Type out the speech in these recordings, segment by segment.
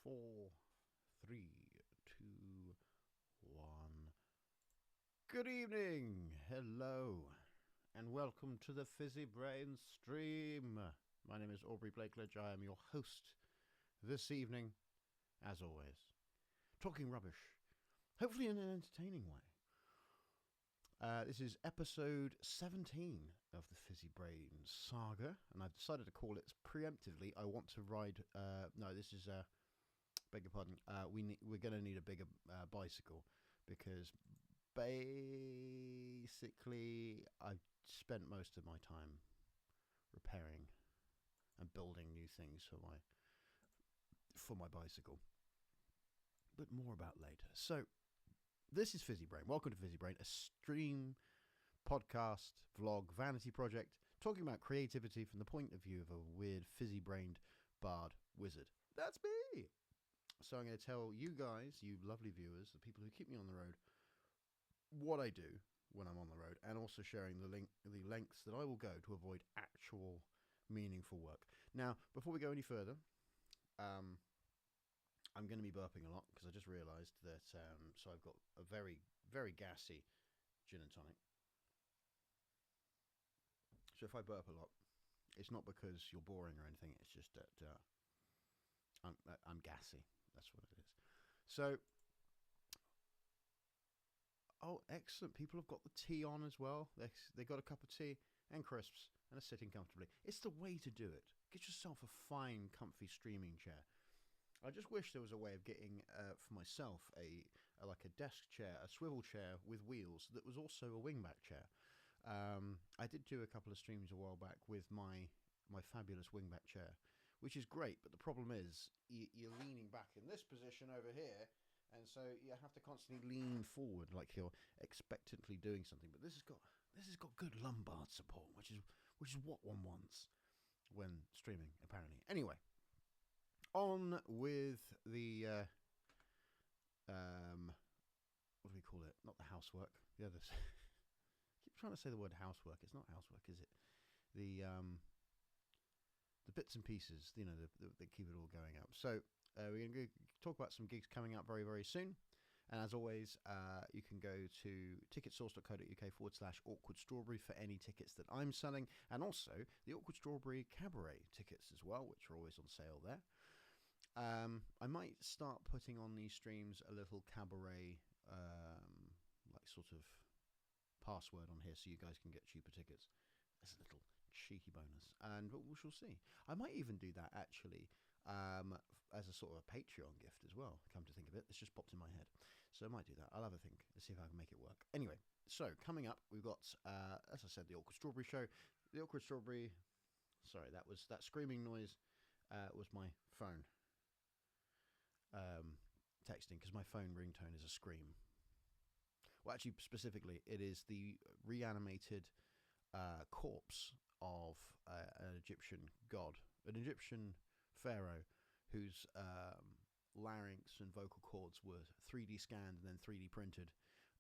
4, 3, 2, 1. Good evening, hello, and welcome to the Fizzy Brain stream. My name is Aubrey Blakeledge. I am your host this evening, as always, talking rubbish, hopefully in an entertaining way. This is episode 17 of the Fizzy Brain saga, and I've decided to call it preemptively. I want to ride. Beg your pardon. We're going to need a bigger bicycle because basically I've spent most of my time repairing and building new things for my bicycle. But more about later. So this is Fizzy Brain. Welcome to Fizzy Brain, a stream, podcast, vlog, vanity project, talking about creativity from the point of view of a weird fizzy-brained bard wizard. That's me! So I'm going to tell you guys, you lovely viewers, the people who keep me on the road, what I do when I'm on the road, and also sharing the lengths that I will go to avoid actual meaningful work. Now, before we go any further, I'm going to be burping a lot because I just realised that, so I've got a very, very gassy gin and tonic. So if I burp a lot, it's not because you're boring or anything, it's just that I'm gassy. That's what it is. So, oh, excellent. People have got the tea on as well. They got a cup of tea and crisps and are sitting comfortably. It's the way to do it. Get yourself a fine, comfy streaming chair. I just wish there was a way of getting, for myself, a desk chair, a swivel chair with wheels that was also a wingback chair. I did do a couple of streams a while back with my fabulous wingback chair, which is great, but the problem is you're leaning back in this position over here, and so you have to constantly lean forward like you're expectantly doing something. But this has got good lumbar support, which is what one wants when streaming, apparently. Anyway, on with the what do we call it? Not the housework. The others. I keep trying to say the word housework. It's not housework, is it? The bits and pieces, that keep it all going up. So we're going to talk about some gigs coming up very, very soon. And as always, you can go to ticketsource.co.uk/Awkward Strawberry for any tickets that I'm selling. And also the Awkward Strawberry Cabaret tickets as well, which are always on sale there. I might start putting on these streams a little cabaret, sort of password on here so you guys can get cheaper tickets. That's a little cheeky bonus, and we shall see. I might even do that actually as a sort of a Patreon gift as well, come to think of it. It's just popped in my head, so I might do that. I'll have a think. Let's see if I can make it work. Anyway, so coming up we've got as I said, the Awkward Strawberry show. The Awkward Strawberry, sorry, that screaming noise was my phone texting, because my phone ringtone is a scream. Well, actually specifically it is the reanimated corpse of an Egyptian god, an Egyptian pharaoh whose larynx and vocal cords were 3D scanned and then 3D printed,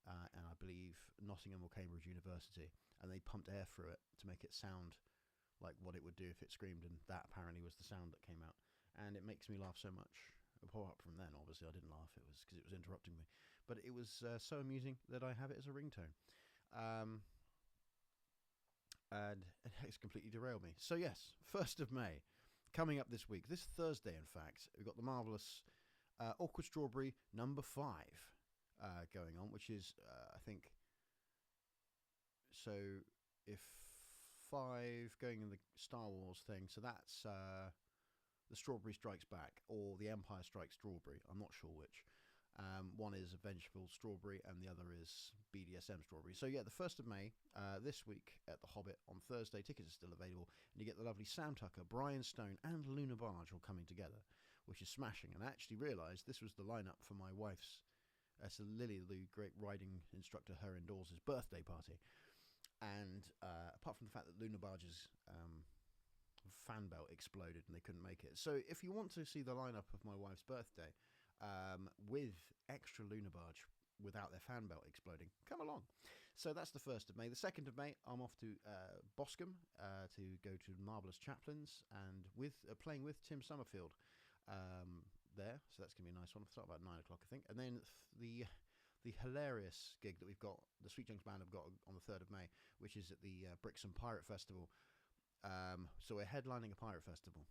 and I believe Nottingham or Cambridge University, and they pumped air through it to make it sound like what it would do if it screamed, and that apparently was the sound that came out, and it makes me laugh so much. Apart from then, obviously I didn't laugh, it was because it was interrupting me, but it was so amusing that I have it as a ringtone. And it's completely derailed me. So yes, 1st of May, coming up this week, this Thursday in fact, we've got the marvellous Awkward Strawberry number 5 going on, which is, I think, so if 5 going in the Star Wars thing, so that's The Strawberry Strikes Back, or The Empire Strikes Strawberry, I'm not sure which. One is a Vengeful Strawberry and the other is BDSM Strawberry. So yeah, the 1st of May, this week at the Hobbit on Thursday. Tickets are still available, and you get the lovely Sam Tucker, Brian Stone and Luna Barge all coming together, which is smashing. And I actually realised this was the lineup for my wife's, so Lily, the great riding instructor, her indoors' birthday party. And apart from the fact that Luna Barge's fan belt exploded and they couldn't make it. So if you want to see the lineup of my wife's birthday with extra Luna Barge without their fan belt exploding, come along. So that's the 1st of May. The 2nd of May, I'm off to BOSCOMBE to go to Marvellous Chaplins and with playing with Tim Summerfield, there, so that's going to be a nice one. I'll start about 9 o'clock, I think. And then the hilarious gig that we've got, the Sweetchunks band have got on the 3rd of May, which is at the BRIXHAM Pirate Festival. So we're headlining a pirate festival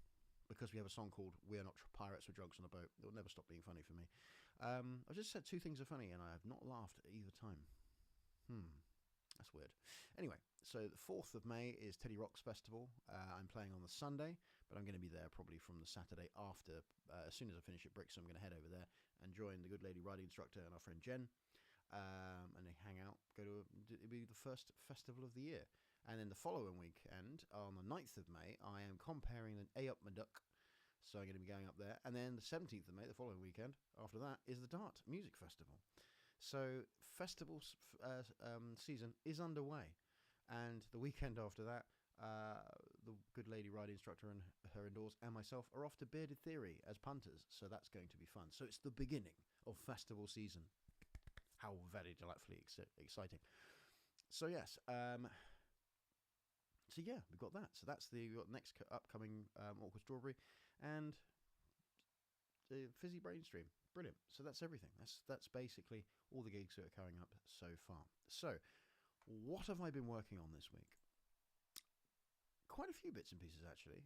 because we have a song called "We Are Not Pirates, We're Drunks on a Boat." It will never stop being funny for me. I just said two things are funny, and I have not laughed at either time. That's weird. Anyway, so the 4th of May is Teddy Rock's Festival. I'm playing on the Sunday, but I'm going to be there probably from the Saturday after. As soon as I finish at BRIXHAM, I'm going to head over there and join the good lady riding instructor and our friend Jen, and they hang out. It'll be the first festival of the year. And then the following weekend, on the 9th of May, I am comparing an A Up My Duck. So I'm going to be going up there. And then the 17th of May, the following weekend, after that, is the Dart Music Festival. So festival season is underway. And the weekend after that, the good lady ride instructor and her indoors and myself are off to Bearded Theory as punters. So that's going to be fun. So it's the beginning of festival season. How very delightfully exciting. So yes, so yeah, we've got that. So that's the next upcoming Awkward Strawberry and the Fizzy Brain stream. Brilliant. So that's everything. That's basically all the gigs that are coming up so far. So what have I been working on this week? Quite a few bits and pieces, actually,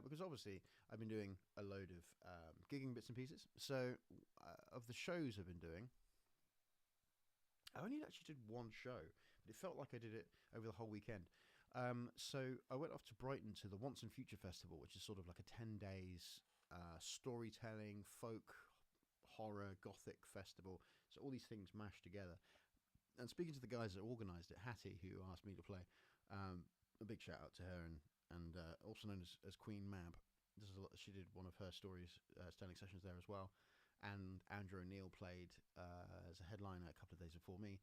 because obviously I've been doing a load of gigging bits and pieces. So of the shows I've been doing, I only actually did one show, but it felt like I did it over the whole weekend. So I went off to Brighton to the Once and Future Festival, which is sort of like a 10 days storytelling, folk, horror, gothic festival. So all these things mashed together. And speaking to the guys that organised it, Hattie, who asked me to play, a big shout out to her, and also known as Queen Mab. She did one of her stories, telling sessions there as well. And Andrew O'Neill played as a headliner a couple of days before me,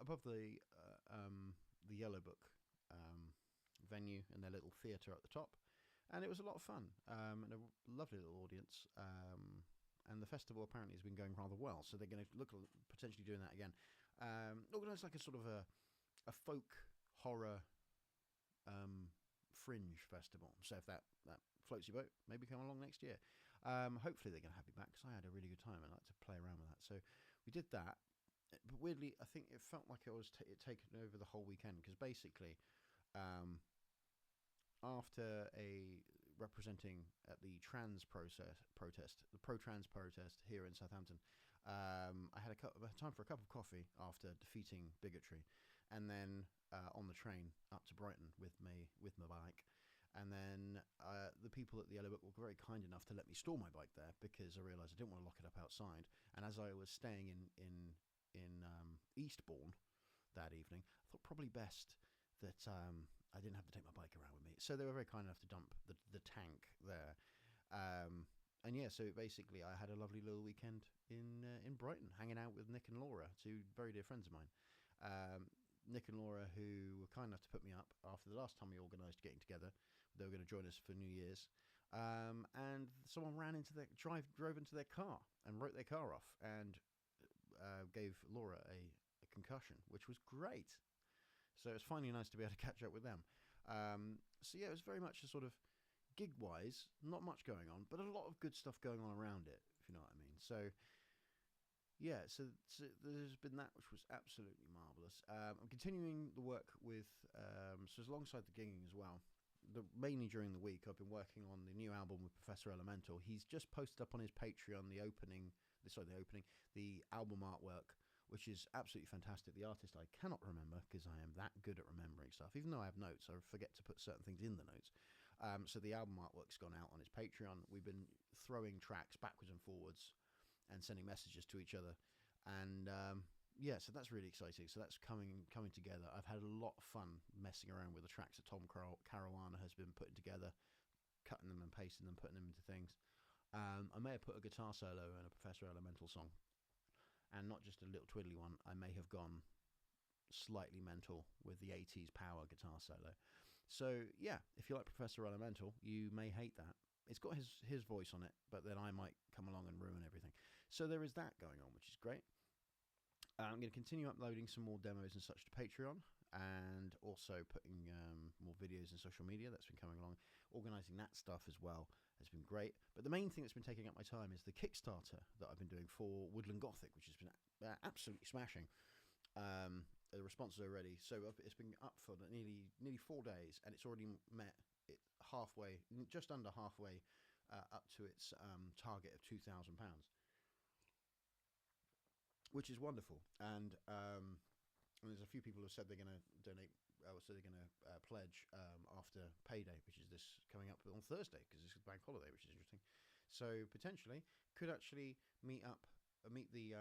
above the Yellow Book venue and their little theatre at the top, and it was a lot of fun, and a lovely little audience, and the festival apparently has been going rather well, so they're going to look at potentially doing that again. Organised like a sort of a folk horror fringe festival, so if that floats your boat, maybe come along next year. Hopefully they're going to have me back, because I had a really good time. I like to play around with that, so we did that. But weirdly, I think it felt like it was taken over the whole weekend, because basically after representing at the the pro-trans protest here in Southampton, I had time for a cup of coffee after defeating bigotry, and then on the train up to Brighton with my bike. And then the people at the Yellow Book were very kind enough to let me store my bike there, because I realised I didn't want to lock it up outside. And as I was staying in Eastbourne that evening, I thought probably best that I didn't have to take my bike around with me. So they were very kind enough to dump the tank there. And yeah, so basically I had a lovely little weekend in Brighton, hanging out with Nick and Laura, two very dear friends of mine. Nick and Laura, who were kind enough to put me up after the last time we organised getting together. They were going to join us for New Year's. And someone drove into their car and wrote their car off, and gave Laura a concussion, which was great. So it was finally nice to be able to catch up with them. So yeah, it was very much a sort of gig-wise, not much going on, but a lot of good stuff going on around it, if you know what I mean. So yeah, so there's been that, which was absolutely marvellous. I'm continuing the work with, so alongside the gigging as well, mainly during the week, I've been working on the new album with Professor Elemental. He's just posted up on his Patreon the album artwork, which is absolutely fantastic. The artist I cannot remember, because I am that good at remembering stuff. Even though I have notes, I forget to put certain things in the notes. So the album artwork's gone out on his Patreon. We've been throwing tracks backwards and forwards and sending messages to each other. And yeah, so that's really exciting. So that's coming together. I've had a lot of fun messing around with the tracks that Tom Caruana has been putting together, cutting them and pasting them, putting them into things. I may have put a guitar solo in a Professor Elemental song, and not just a little twiddly one. I may have gone slightly mental with the 80s power guitar solo. So yeah, if you like Professor Elemental, you may hate that. It's got his voice on it, but then I might come along and ruin everything. So there is that going on, which is great. I'm going to continue uploading some more demos and such to Patreon, and also putting more videos in social media. That's been coming along. organising that stuff as well has been great. But the main thing that's been taking up my time is the Kickstarter that I've been doing for Woodland Gothic, which has been absolutely smashing. The responses already. So it's been up for nearly 4 days, and it's already met it halfway, just under halfway, up to its target of £2,000, which is wonderful. And there's a few people who have said they're going to donate. So they're going to pledge after payday, which is this coming up on Thursday, because this is bank holiday, which is interesting. So potentially could actually meet the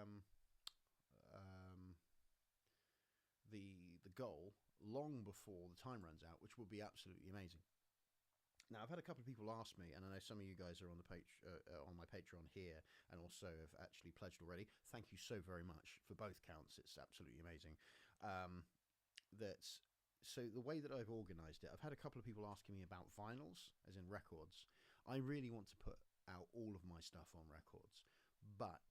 goal long before the time runs out, which would be absolutely amazing. Now, I've had a couple of people ask me, and I know some of you guys are on the page on my Patreon here, and also have actually pledged already. Thank you so very much for both counts. It's absolutely amazing. So the way that I've organised it, I've had a couple of people asking me about vinyls, as in records. I really want to put out all of my stuff on records, but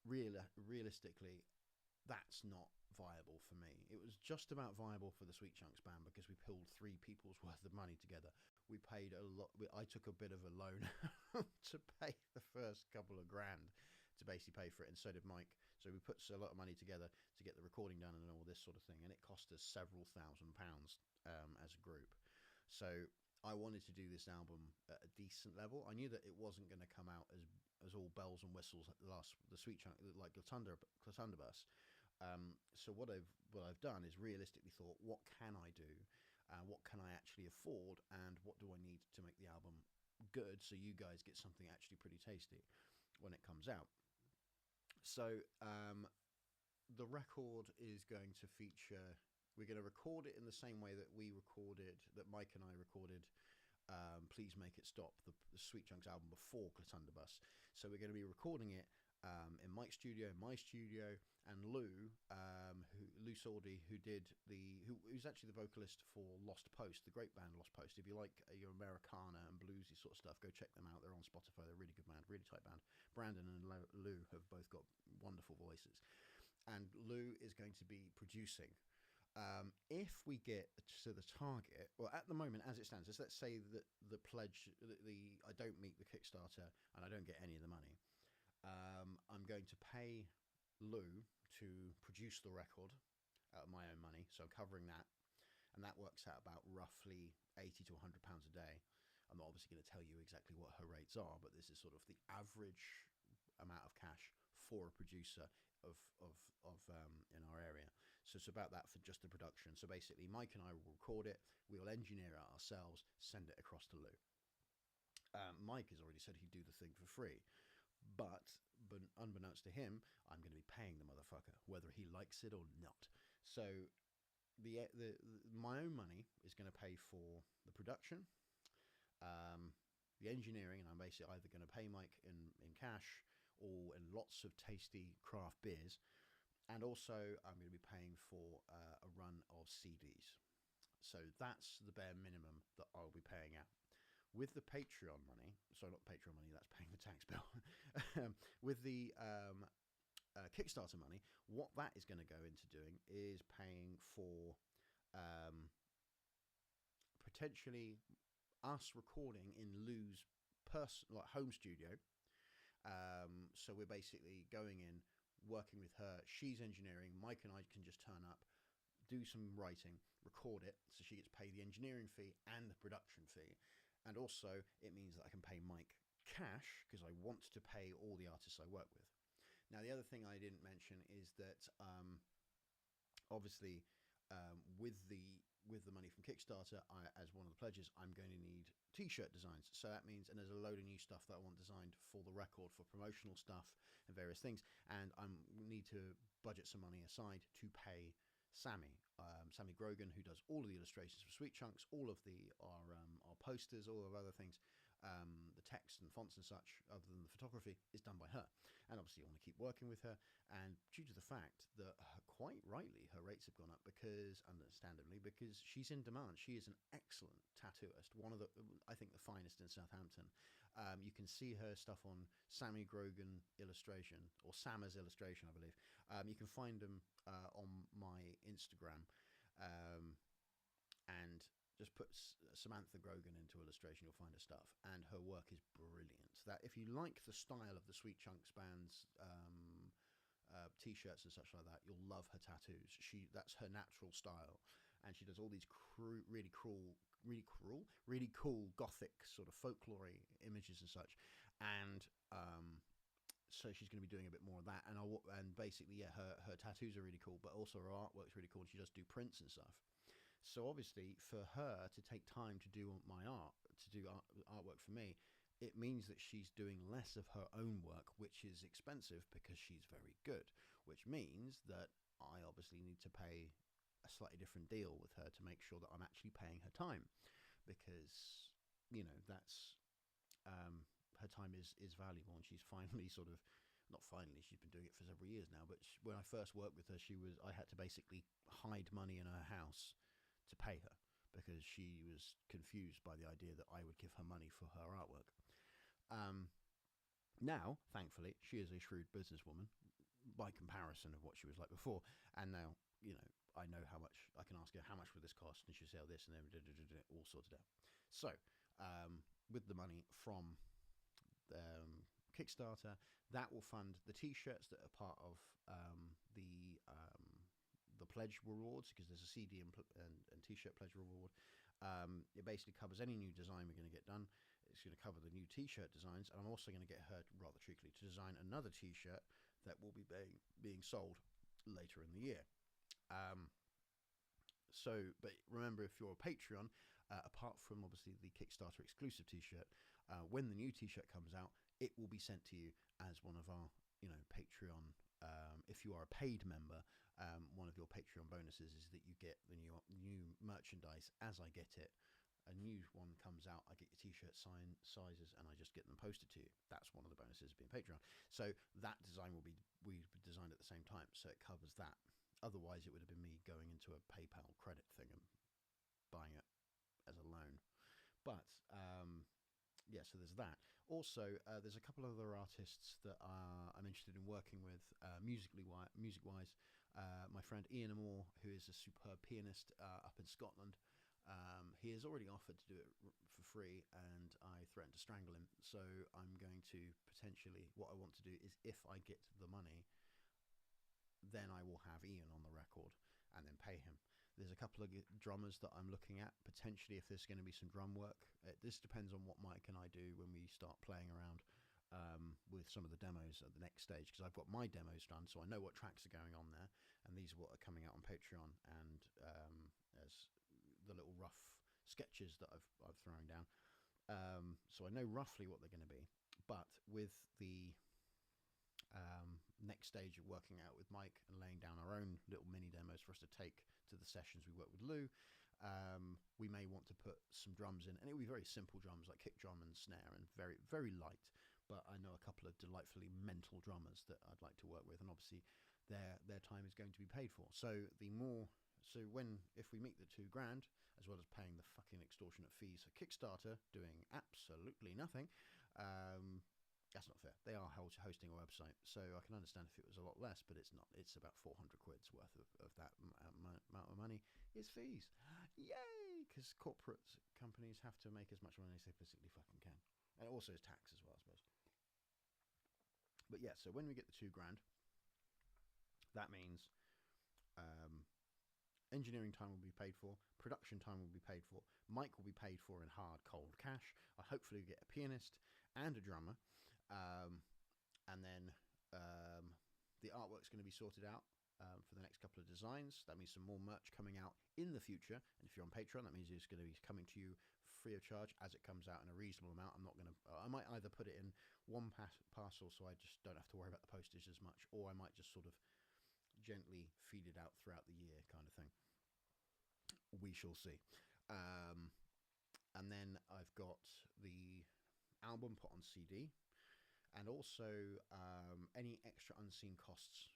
realistically, that's not viable for me. It was just about viable for the Sweetchunks band because we pulled 3 people's worth of money together. We paid a lot. I took a bit of a loan to pay the first couple of grand to basically pay for it, and so did Mike. So we put a lot of money together to get the recording done and all this sort of thing, and it cost us several £1,000s as a group. So I wanted to do this album at a decent level. I knew that it wasn't going to come out as all bells and whistles at the Sweetchunk, like Clatundabus. So what I've done is realistically thought, what can I do? What can I actually afford? And what do I need to make the album good, so you guys get something actually pretty tasty when it comes out? So the record is going to feature, we're going to record it in the same way that that Mike and I recorded Please Make It Stop, the Sweetchunks album before Clatundabus. So we're going to be recording it in Mike's studio, my studio, and Lou Sordi, who's actually the vocalist for Lost Post, the great band Lost Post. If you like your Americana and bluesy sort of stuff, go check them out. They're on Spotify. They're a really good band, really tight band. Brandon and Lou have both got wonderful voices, and Lou is going to be producing. If we get to the target, well, at the moment as it stands, let's say that the pledge, I don't meet the Kickstarter and I don't get any of the money. I'm going to pay Lou to produce the record out of my own money, so I'm covering that, and that works out about roughly £80 to £100 a day. I'm not obviously going to tell you exactly what her rates are, but this is sort of the average amount of cash for a producer of in our area. So it's about that for just the production. So basically, Mike and I will record it, we will engineer it ourselves, send it across to Lou. Mike has already said he'd do the thing for free, but unbeknownst to him, I'm going to be paying the motherfucker, whether he likes it or not. So my own money is going to pay for the production, the engineering, and I'm basically either going to pay Mike in cash or in lots of tasty craft beers, and also I'm going to be paying for a run of CDs. So that's the bare minimum that I'll be paying out. With the Patreon money, sorry, not Patreon money, that's paying the tax bill. With the Kickstarter money, what that is going to go into doing is paying for potentially us recording in Lou's home studio. So we're basically going in, working with her. She's engineering. Mike and I can just turn up, do some writing, record it, so she gets paid the engineering fee and the production fee. And also, it means that I can pay Mike cash because I want to pay all the artists I work with. Now, the other thing I didn't mention is that obviously with the money from Kickstarter, as one of the pledges, I'm going to need t-shirt designs. So that means, and there's a load of new stuff that I want designed for the record, for promotional stuff and various things. And I need to budget some money aside to pay Sammy Grogan, who does all of the illustrations for Sweetchunks, all of our posters, all of other things, the text and fonts and such, other than the photography, is done by her. And obviously I want to keep working with her, and due to the fact that quite rightly her rates have gone up, understandably, because she's in demand. She is an excellent tattooist, one of I think the finest in Southampton. You can see her stuff on Sammy Grogan illustration, or Sammer's illustration, I believe. You can find them on my Instagram, and just put Samantha Grogan into illustration, you'll find her stuff, and her work is brilliant. That if you like the style of the Sweetchunks band's t-shirts and such like that, you'll love her tattoos. That's her natural style, and she does all these really cool gothic sort of folklore images and such. And so she's going to be doing a bit more of that, and basically, yeah, her tattoos are really cool, but also her artwork's really cool. And she does do prints and stuff. So obviously, for her to take time to do my art, to do artwork for me, it means that she's doing less of her own work, which is expensive because she's very good. Which means that I obviously need to pay a slightly different deal with her to make sure that I'm actually paying her time, because that's her time is valuable, and she's finally she's been doing it for several years now, but when I first worked with her, I had to basically hide money in her house to pay her, because she was confused by the idea that I would give her money for her artwork. Now, thankfully, she is a shrewd businesswoman by comparison of what she was like before, and now I know how much. I can ask her, how much would this cost, and she'll say, oh, this, and then all sorted out. So with the money from Kickstarter, that will fund the t-shirts that are part of the pledge rewards, because there's a CD and t-shirt pledge reward. It basically covers any new design we're going to get done. It's going to cover the new t-shirt designs, and I'm also going to get her, rather cheekily, to design another t-shirt that will be being sold later in the year. But remember, if you're a Patreon, apart from obviously the Kickstarter exclusive t-shirt, when the new t-shirt comes out, it will be sent to you as one of our Patreon. If you are a paid member, one of your Patreon bonuses is that you get the new merchandise as I get it. A new one comes out, I get your t-shirt sizes, and I just get them posted to you. That's one of the bonuses of being Patreon. So that design will be designed at the same time, so it covers that. Otherwise, it would have been me going into a PayPal credit thing and buying it as a loan. But yeah, so there's that. Also, there's a couple of other artists that I'm interested in working with music-wise. My friend Ian Moore, who is a superb pianist up in Scotland, he has already offered to do it for free, and I threatened to strangle him. So I'm going to potentially, what I want to do is, if I get the money, then I will have Ian on the record and then pay him. There's a couple of drummers that I'm looking at, potentially, if there's going to be some drum work. This depends on what Mike and I do when we start playing around with some of the demos at the next stage, because I've got my demos done, so I know what tracks are going on there, and these are what are coming out on Patreon, and as the little rough sketches that I've thrown down. So I know roughly what they're going to be, but with the next stage of working out with Mike and laying down our own little mini demos for us to take to the sessions we work with Lou, we may want to put some drums in, and it will be very simple drums like kick drum and snare, and very, very light. But I know a couple of delightfully mental drummers that I'd like to work with, and obviously their time is going to be paid for. So if we meet the $2,000, as well as paying the fucking extortionate fees for Kickstarter, doing absolutely nothing, that's not fair. They are hosting a website, so I can understand if it was a lot less, but it's not. It's about 400 quid's worth of that amount of money is fees. Yay! Because corporate companies have to make as much money as they physically fucking can, and it also is tax as well, I suppose. But yeah, so when we get the $2,000, that means engineering time will be paid for, production time will be paid for, Mike will be paid for in hard, cold cash. I hopefully get a pianist and a drummer, and then the artwork's going to be sorted out for the next couple of designs. That means some more merch coming out in the future, and if you're on Patreon, that means it's going to be coming to you free of charge as it comes out in a reasonable amount. I might either put it in one parcel, so I just don't have to worry about the postage as much, or I might just sort of gently feed it out throughout the year, kind of thing. We shall see. And then I've got the album put on CD, and also any extra unseen costs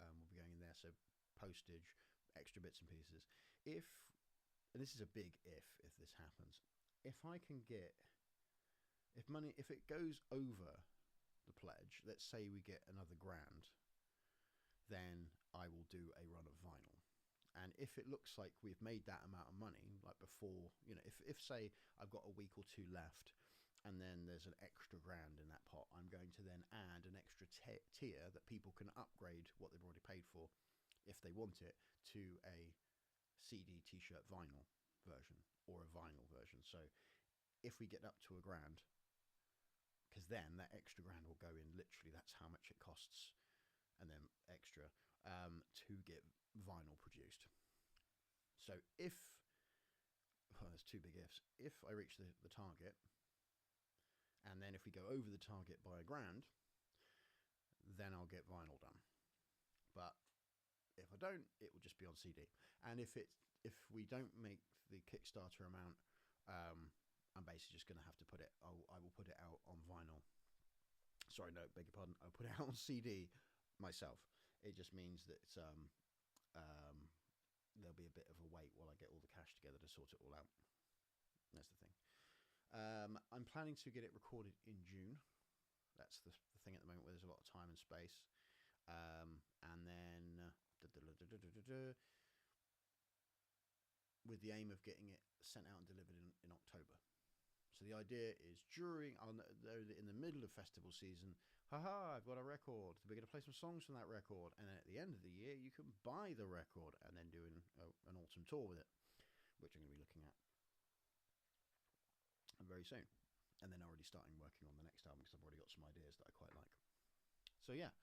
will be going in there, so postage, extra bits and pieces. And this is a big if this happens, if it goes over the pledge, let's say we get another $1,000, then I will do a run of vinyl. And if it looks like we've made that amount of money, like before, if say I've got a week or two left, and then there's an extra grand in that pot, I'm going to then add an extra tier that people can upgrade what they've already paid for, if they want it, to a CD, t-shirt, vinyl version, or a vinyl version. So if we get up to a grand, because then that extra grand will go in, literally that's how much it costs, and then extra to get vinyl produced. So if, well, there's two big ifs. If I reach the target, and then if we go over the target by a grand, then I'll get vinyl done. But if I don't, it will just be on CD. And if we don't make the Kickstarter amount, I'm basically just going to have to put it. I will put it out on vinyl. Sorry, no, beg your pardon. I'll put it out on CD myself. It just means that there'll be a bit of a wait while I get all the cash together to sort it all out. That's the thing. I'm planning to get it recorded in June. That's the thing at the moment, where there's a lot of time and space. And then with the aim of getting it sent out and delivered in October. So the idea is in the middle of festival season, haha, I've got a record. We're going to play some songs from that record. And then at the end of the year, you can buy the record and then do an autumn tour with it, which I'm going to be looking at very soon. And then already starting working on the next album, because I've already got some ideas that I quite like. So yeah,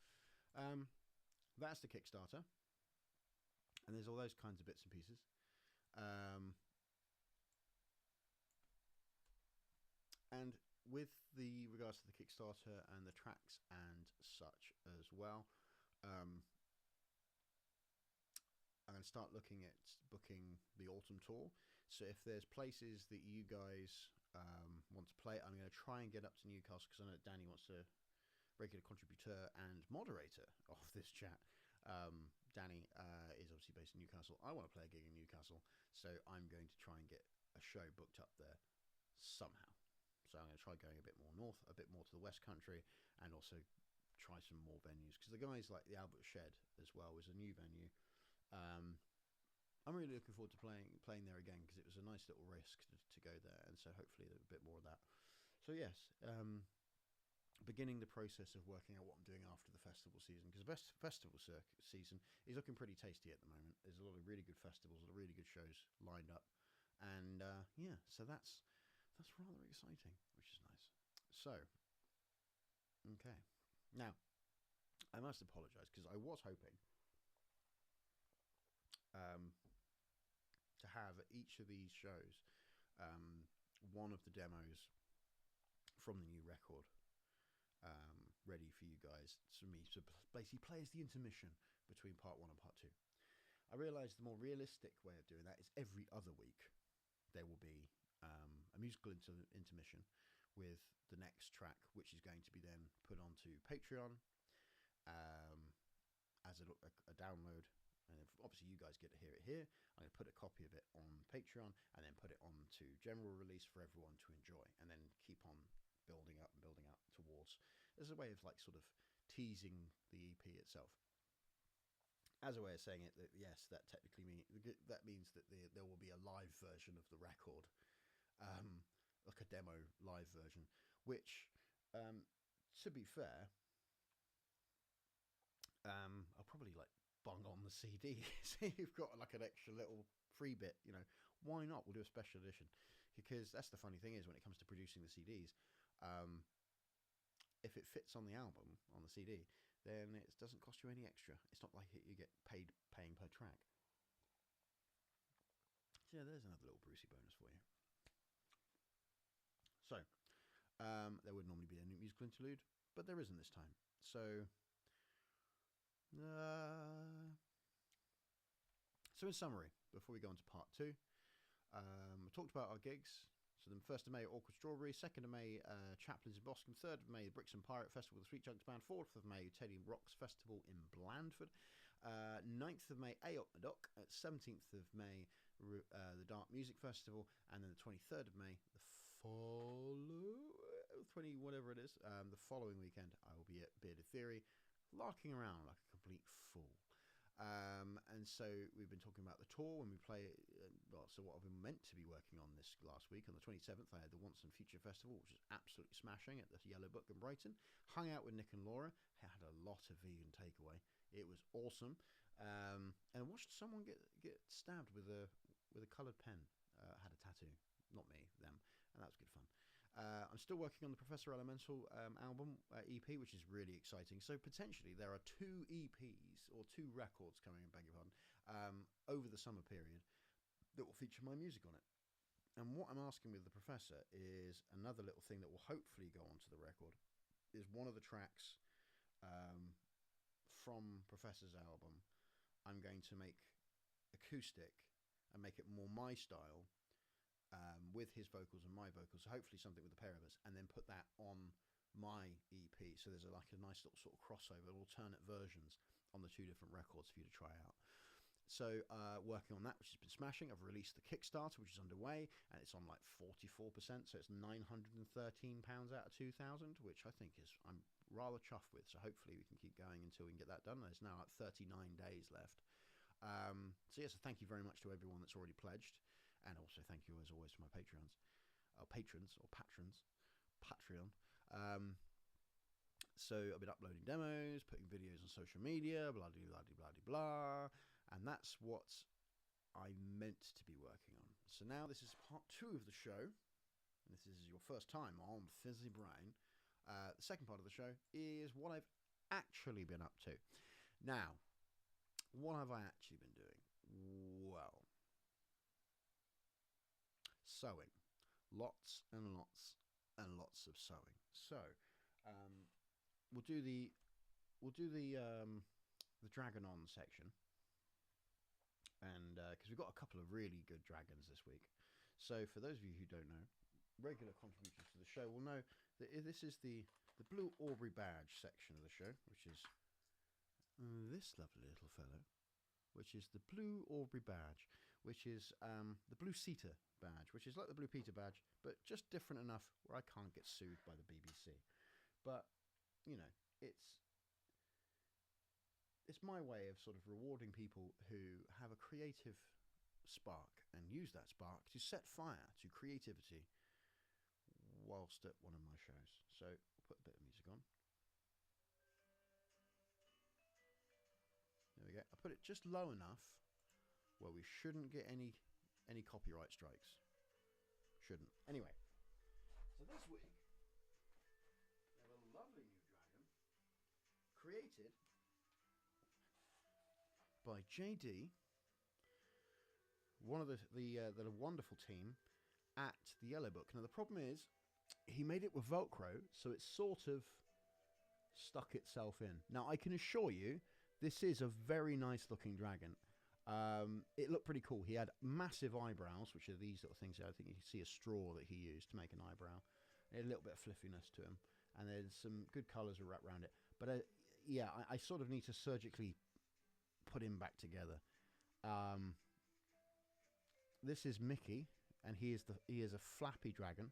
that's the Kickstarter. And there's all those kinds of bits and pieces. And with the regards to the Kickstarter and the tracks and such as well, I'm going to start looking at booking the autumn tour. So if there's places that you guys want to play, I'm going to try and get up to Newcastle, because I know that Danny wants to regular contributor and moderator of this chat. Danny is obviously based in Newcastle. I want to play a gig in Newcastle, so I'm going to try and get a show booked up there somehow. So I'm going to try going a bit more north, a bit more to the West Country, and also try some more venues, because the guys like the Albert Shed as well is a new venue. I'm really looking forward to playing there again, because it was a nice little risk to go there, and so hopefully a bit more of that. So yes, beginning the process of working out what I'm doing after the festival season, because the festival season is looking pretty tasty at the moment. There's a lot of really good festivals, a lot of really good shows lined up, and yeah, so that's rather exciting, which is nice. So, okay, now I must apologise, because I was hoping to have at each of these shows one of the demos from the new record ready for you guys, for me to basically play as the intermission between part 1 and part 2. I realise the more realistic way of doing that is every other week there will be a musical intermission with the next track, which is going to be then put onto Patreon as a download. And if obviously you guys get to hear it here, I'm going to put a copy of it on Patreon and then put it onto general release for everyone to enjoy, and then keep on building up towards, as a way of like sort of teasing the EP itself. As a way of saying it, that yes, that technically means that there will be a live version of the record, like a demo live version, which, to be fair, I'll probably like bung on the CD. So you've got like an extra little free bit, why not? We'll do a special edition, because that's the funny thing is, when it comes to producing the CDs, if it fits on the album, on the CD, then it doesn't cost you any extra. It's not like you get paying per track. So yeah, there's another little Brucey bonus for you. So there would normally be a new musical interlude, but there isn't this time. So in summary, before we go on to part 2, we talked about our gigs. So the 1st of May, Awkward Strawberry. 2nd of May, Chaplins in Boscombe. 3rd of May, the BRIXHAM Pirate Festival with the Sweetchunks Band. 4th of May, TIIIIME Rocks Festival in Blandford. 9th of May, AOP Madoc. 17th of May, the Dark Music Festival. And then the 23rd of May, the following weekend, I will be at Bearded Theory, larking around like a complete fool. And so we've been talking about the tour when we play. Well, so what I've been meant to be working on this last week on the 27th, I had the Once and Future Festival, which was absolutely smashing at the Yellow Book in Brighton. Hung out with Nick and Laura. Had a lot of vegan takeaway. It was awesome. And watched someone get stabbed with a coloured pen. Had a tattoo, not me, them, and that was good fun. I'm still working on the Professor Elemental album EP, which is really exciting. So potentially there are 2 EPs or 2 records coming, beg your pardon, over the summer period that will feature my music on it. And what I'm asking with the Professor is another little thing that will hopefully go onto the record. Is one of the tracks from Professor's album. I'm going to make acoustic and make it more my style. With his vocals and my vocals, so hopefully something with the pair of us, and then put that on my EP. So there's like a nice little sort of crossover, alternate versions on the 2 different records for you to try out. So working on that, which has been smashing. I've released the Kickstarter, which is underway, and it's on like 44%, so it's £913 out of 2,000, which I think is I'm rather chuffed with. So hopefully we can keep going until we can get that done. There's now 39 days left. So yes, thank you very much to everyone that's already pledged. And also thank you, as always, to my patrons, Patreon. So I've been uploading demos, putting videos on social media, blah. And that's what I meant to be working on. So now this is part 2 of the show. And this is your first time on Fizzy Brain. The second part of the show is what I've actually been up to. Now, what have I actually been doing? Well, sewing. Lots and lots and lots of sewing. So we'll do the Dragon On section, and because we've got a couple of really good dragons this week. So for those of you who don't know, regular contributors to the show will know that this is the blue Aubrey badge section of the show, which is this lovely little fellow, which is the blue Aubrey badge, which is the blue Sita badge, which is like the blue Peter badge, but just different enough where I can't get sued by the BBC. But you know, it's my way of sort of rewarding people who have a creative spark and use that spark to set fire to creativity whilst at one of my shows. So I'll put a bit of music on. There we go. I put it just low enough where we shouldn't get any copyright strikes. Shouldn't. Anyway, so this week we have a lovely new dragon created by JD, one of the wonderful team at the Yellow Book. Now the problem is he made it with Velcro, so it sort of stuck itself in. Now I can assure you, this is a very nice looking dragon. It looked pretty cool. He had massive eyebrows, which are these little things. I think you can see a straw that he used to make an eyebrow. A little bit of fluffiness to him, and there's some good colours wrapped around it. But yeah, I sort of need to surgically put him back together. This is Mickey, and he is a flappy dragon.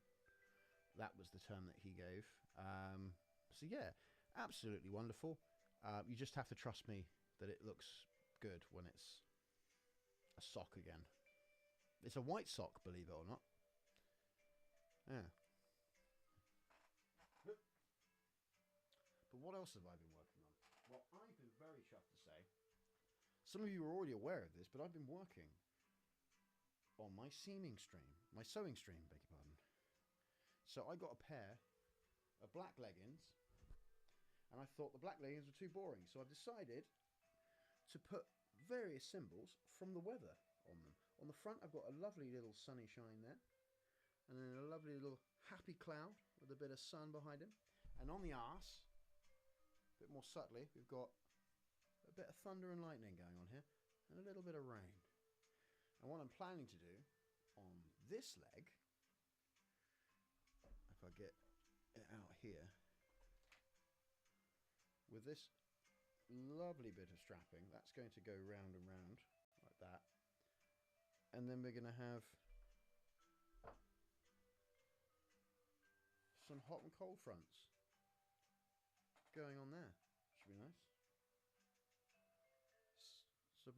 That was the term that he gave. So yeah, absolutely wonderful. You just have to trust me that it looks good when it's a sock again. It's a white sock, believe it or not. Yeah. But what else have I been working on? Well, I've been very chuffed to say. Some of you are already aware of this, but I've been working on my sewing stream, beg your pardon. So I got a pair of black leggings, and I thought the black leggings were too boring, so I've decided to put various symbols from the weather on them. On the front, I've got a lovely little sunny shine there, and then a lovely little happy cloud with a bit of sun behind him. And on the arse, a bit more subtly, we've got a bit of thunder and lightning going on here, and a little bit of rain. And what I'm planning to do on this leg, if I get it out here, with this lovely bit of strapping, that's going to go round and round like that. And then we're going to have some hot and cold fronts going on there. Should be nice.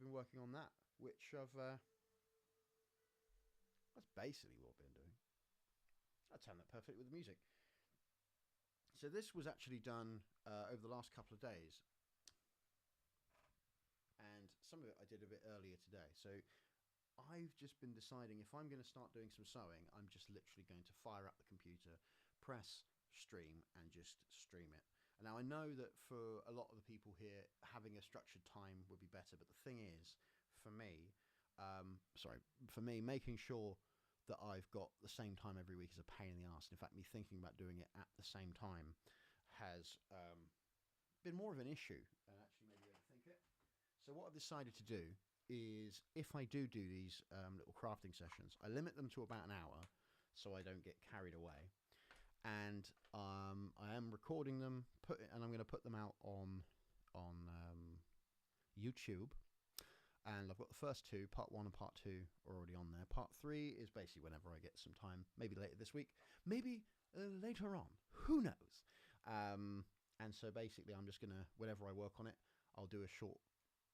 been working on that, which I've that's basically what I've been doing. I timed that perfectly with the music. So this was actually done over the last couple of days, and some of it I did a bit earlier today. So I've just been deciding if I'm going to start doing some sewing, I'm just literally going to fire up the computer, press stream, and just stream it. And now I know that for a lot of the people here, having a structured time would be better, but the thing is, for me, making sure that I've got the same time every week is a pain in the arse. In fact, me thinking about doing it at the same time has been more of an issue and actually made me overthink it. So what I've decided to do is, if I do these little crafting sessions, I limit them to about an hour so I don't get carried away. And I am recording them, and I'm going to put them out on YouTube. And I've got the first two, part 1 and part 2, already on there. Part 3 is basically whenever I get some time, maybe later this week, maybe later on, who knows. And so basically I'm just going to, whenever I work on it, I'll do a short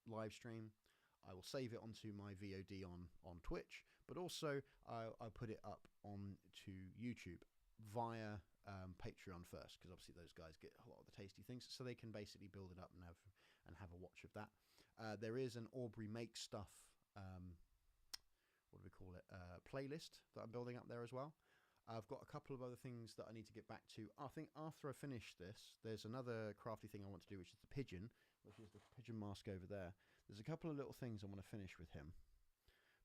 live stream. I will save it onto my VOD on Twitch, but also I'll put it up onto YouTube via Patreon first, because obviously those guys get a lot of the tasty things, so they can basically build it up and have a watch of that. There is an Aubrey Make Stuff, what do we call it, playlist that I'm building up there as well. I've got a couple of other things that I need to get back to. I think after I finish this, there's another crafty thing I want to do, which is the pigeon, which is the pigeon mask over there. There's a couple of little things I want to finish with him,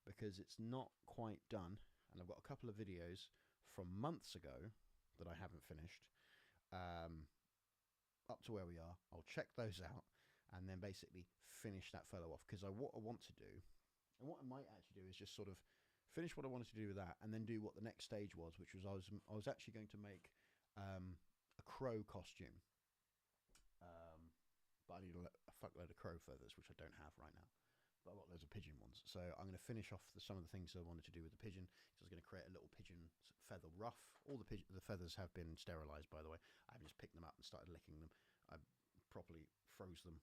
because it's not quite done, and I've got a couple of videos from months ago that I haven't finished, up to where we are. I'll check those out and then basically finish that fellow off, because what I want to do, and what I might actually do, is just sort of finish what I wanted to do with that, and then do what the next stage was, which was I was actually going to make a crow costume, but I need a fuckload of crow feathers, which I don't have right now. But I've got loads of pigeon ones, so I'm going to finish off some of the things I wanted to do with the pigeon. So I was going to create a little pigeon feather ruff. All the feathers have been sterilised, by the way. I just picked them up and started licking them. I properly froze them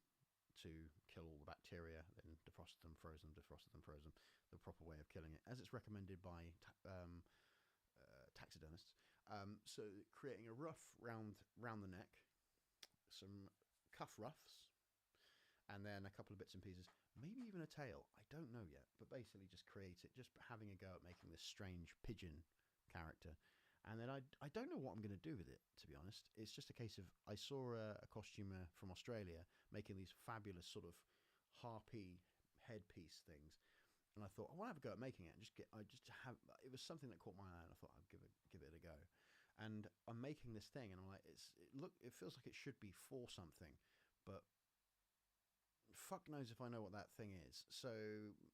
to kill all the bacteria, then defrosted them, froze them, defrosted them, froze them. The proper way of killing it, as it's recommended by taxidermists. So creating a ruff round the neck, some cuff ruffs, and then a couple of bits and pieces, maybe even a tail. I don't know yet, but basically just create it, just having a go at making this strange pigeon character. And then I don't know what I'm going to do with it, to be honest. It's just a case of, I saw a costumer from Australia making these fabulous sort of harpy headpiece things, and I thought, I want to have a go at making it. And it was something that caught my eye, and I thought I'd give it a go. And I'm making this thing, and I'm like, it feels like it should be for something, but fuck knows if I know what that thing is. So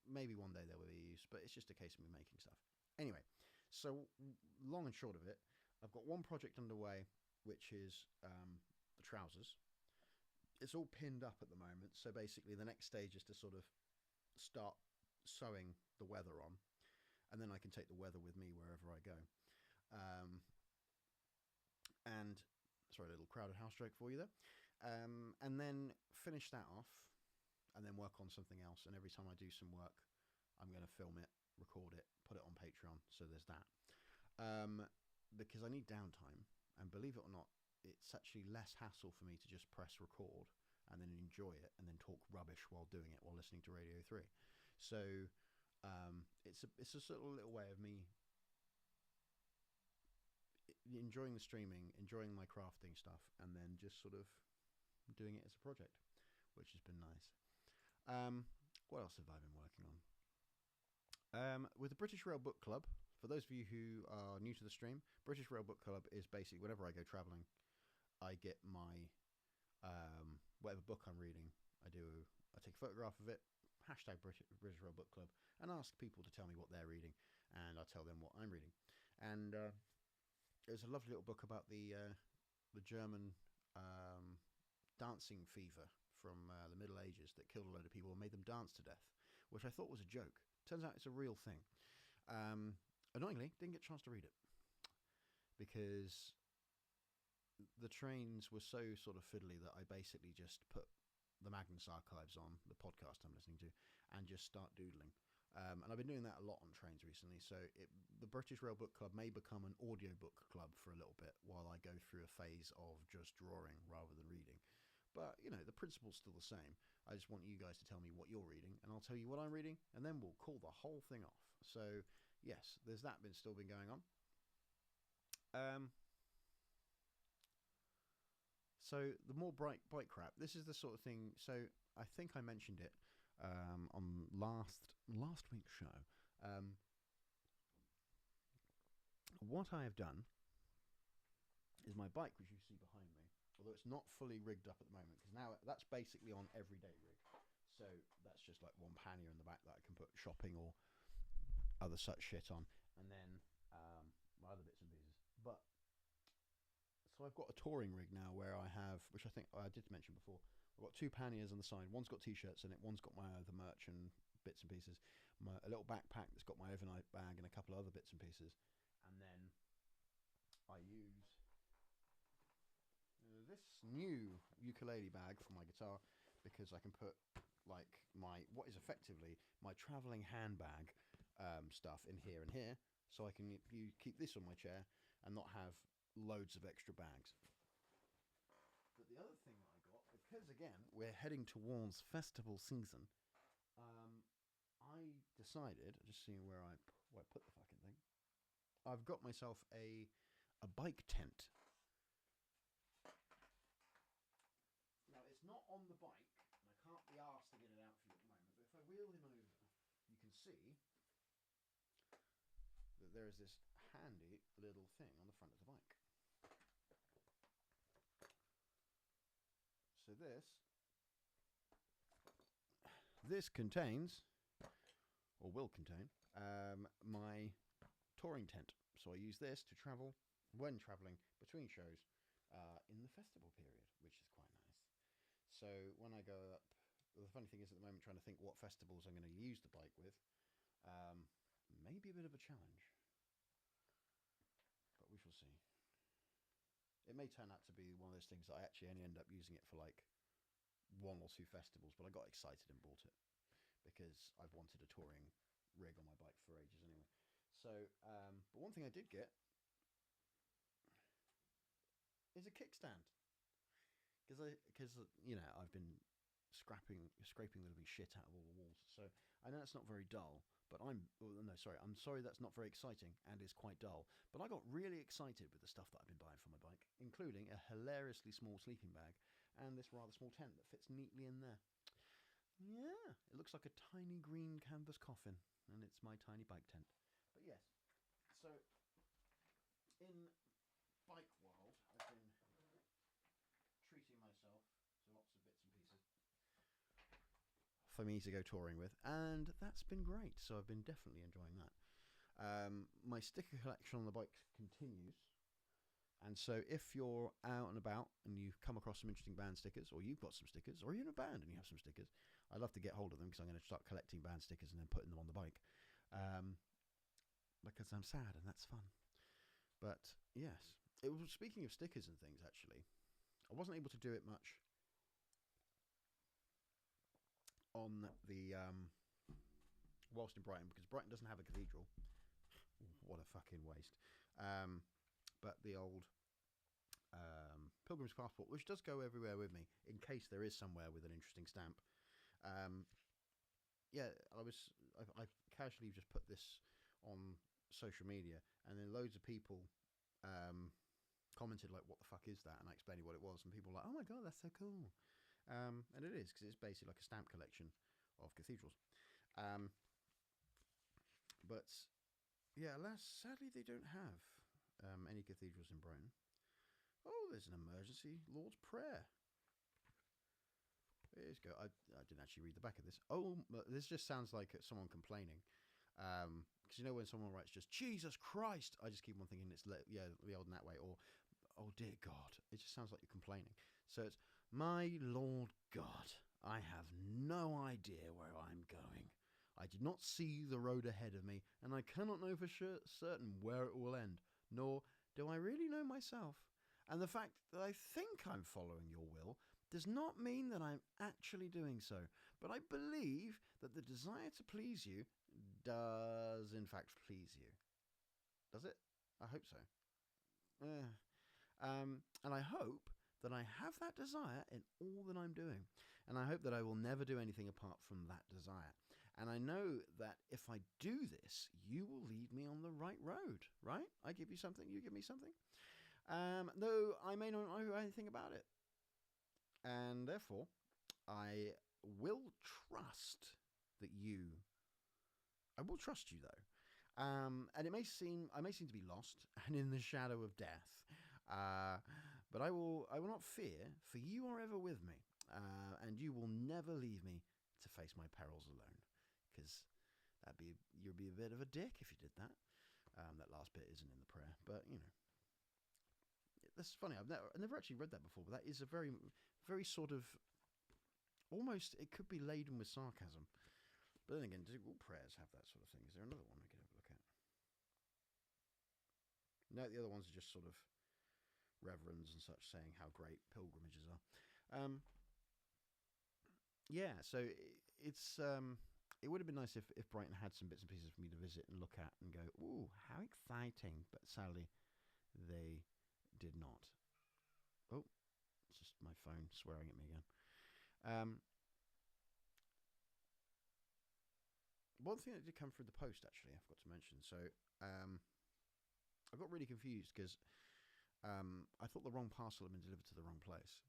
maybe one day there will be use, but it's just a case of me making stuff. Anyway, so long and short of it, I've got one project underway, which is the trousers. It's all pinned up at the moment, so basically the next stage is to sort of start sewing the weather on, and then I can take the weather with me wherever I go. And sorry, a little crowded house joke for you there. And then finish that off, and then work on something else. And every time I do some work, I'm going to film it, record it, put it on Patreon. So there's that. Because I need downtime, and believe it or not, it's actually less hassle for me to just press record and then enjoy it, and then talk rubbish while doing it, while listening to Radio 3. So it's a sort of little way of me enjoying the streaming, enjoying my crafting stuff, and then just sort of doing it as a project, which has been nice. What else have I been working on? With the British Rail Book Club, for those of you who are new to the stream, British Rail Book Club is basically whenever I go travelling, I get my whatever book I'm reading, I take a photograph of it, hashtag British Rail Book Club, and ask people to tell me what they're reading, and I tell them what I'm reading. And there's a lovely little book about the German dancing fever from the Middle Ages that killed a load of people and made them dance to death, which I thought was a joke. Turns out it's a real thing. Annoyingly, didn't get a chance to read it because the trains were so sort of fiddly that I basically just put the Magnus Archives on, the podcast I'm listening to, and just start doodling. And I've been doing that a lot on trains recently. So the British Rail Book Club may become an audiobook club for a little bit while I go through a phase of just drawing rather than reading. But, you know, the principle's still the same. I just want you guys to tell me what you're reading, and I'll tell you what I'm reading, and then we'll call the whole thing off. So, yes, there's that still been going on. So the more bike crap, this is the sort of thing. So I think I mentioned it on last week's show. What I have done is my bike, which you see behind me, although it's not fully rigged up at the moment, because now that's basically on everyday rig. So that's just like one pannier in the back that I can put shopping or other such shit on, and then my other bits and pieces. But so I've got a touring rig now where I have, which I think I did mention before, I've got two panniers on the side. One's got t-shirts in it, one's got my other merch and bits and pieces. A little backpack that's got my overnight bag and a couple of other bits and pieces. And then I use this new ukulele bag for my guitar, because I can put like what is effectively my travelling handbag stuff in here and here, so I can keep this on my chair and not have loads of extra bags. But the other thing that I got, because again we're heading towards festival season, I decided, just seeing where I put the fucking thing, I've got myself a bike tent. Now it's not on the bike, and I can't be asked to get it out for you at the moment, but if I wheel him over, you can see that there is this handy little thing on the front of the bike. So this contains, or will contain, my touring tent. So I use this to travel when travelling between shows in the festival period, which is quite nice. So when I go up, the funny thing is at the moment trying to think what festivals I'm going to use the bike with, maybe a bit of a challenge, but we shall see. It may turn out to be one of those things that I actually only end up using it for like one or two festivals, but I got excited and bought it because I've wanted a touring rig on my bike for ages anyway. So, but one thing I did get is a kickstand, because you know I've been scraping the living shit out of all the walls. So I know it's not very dull, but I'm sorry that's not very exciting and is quite dull. But I got really excited with the stuff that I've been buying for my bike, including a hilariously small sleeping bag and this rather small tent that fits neatly in there. Yeah, it looks like a tiny green canvas coffin, and it's my tiny bike tent. But yes, so in bike world, I've been treating myself to lots of bits and pieces for me to go touring with, and that's been great. So I've been definitely enjoying that. My sticker collection on the bike continues, and so if you're out and about and you've come across some interesting band stickers, or you've got some stickers, or you're in a band and you have some stickers, I'd love to get hold of them, because I'm going to start collecting band stickers and then putting them on the bike, because I'm sad and that's fun. But yes, it was, speaking of stickers and things, actually, I wasn't able to do it much on the whilst in Brighton, because Brighton doesn't have a cathedral. What a fucking waste. But the old Pilgrim's Passport, which does go everywhere with me in case there is somewhere with an interesting stamp. Yeah, I've casually just put this on social media, and then loads of people commented like, what the fuck is that? And I explained what it was, and people were like, oh my god, that's so cool. And it is, because it's basically like a stamp collection of cathedrals. But yeah, alas, sadly they don't have any cathedrals in Brighton. Oh, there's an emergency Lord's Prayer. There you go. I didn't actually read the back of this. Oh, this just sounds like someone complaining. Because you know when someone writes just Jesus Christ, I just keep on thinking it's the old in that way, or oh dear God. It just sounds like you're complaining. So it's, my Lord God, I have no idea where I'm going. I did not see the road ahead of me, and I cannot know for certain where it will end, nor do I really know myself. And the fact that I think I'm following your will does not mean that I'm actually doing so. But I believe that the desire to please you does in fact please you. Does it? I hope so. And I hope that I have that desire in all that I'm doing. And I hope that I will never do anything apart from that desire. And I know that if I do this, you will lead me on the right road, right? I give you something, you give me something. Though I may not know anything about it. And therefore, I will trust that you... I will trust you, though. And I may seem to be lost and in the shadow of death. But I will not fear, for you are ever with me. And you will never leave me to face my perils alone. Because you'd be a bit of a dick if you did that. That last bit isn't in the prayer, but you know. That's funny. I've never actually read that before, but that is a very, very sort of almost, it could be laden with sarcasm. But then again, do all prayers have that sort of thing? Is there another one we could have a look at? No, the other ones are just sort of reverends and such, saying how great pilgrimages are. Yeah, so it's it would have been nice if Brighton had some bits and pieces for me to visit and look at and go, ooh, how exciting. But sadly, they did not. Oh, it's just my phone swearing at me again. One thing that did come through the post, actually, I forgot to mention. So I got really confused because I thought the wrong parcel had been delivered to the wrong place.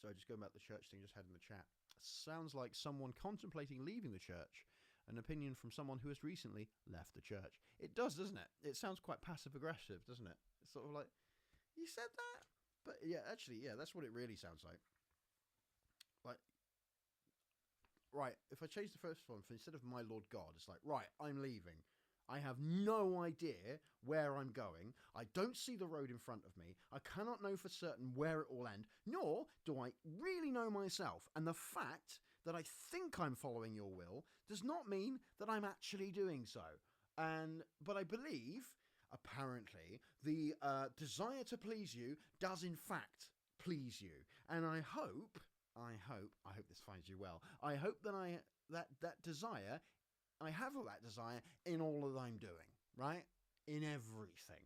So just going about the church thing, just had in the chat. Sounds like someone contemplating leaving the church. An opinion from someone who has recently left the church. It does, doesn't it? It sounds quite passive-aggressive, doesn't it? It's sort of like, you said that? But yeah, actually, yeah, that's what it really sounds like. Like, right, if I change the first one, for instead of my Lord God, it's like, right, I'm leaving. I have no idea where I'm going. I don't see the road in front of me. I cannot know for certain where it will end, nor do I really know myself. And the fact that I think I'm following your will does not mean that I'm actually doing so. But I believe, apparently, the desire to please you does in fact please you. And I hope this finds you well. I hope that that desire, I have all that desire in all that I'm doing, right? In everything.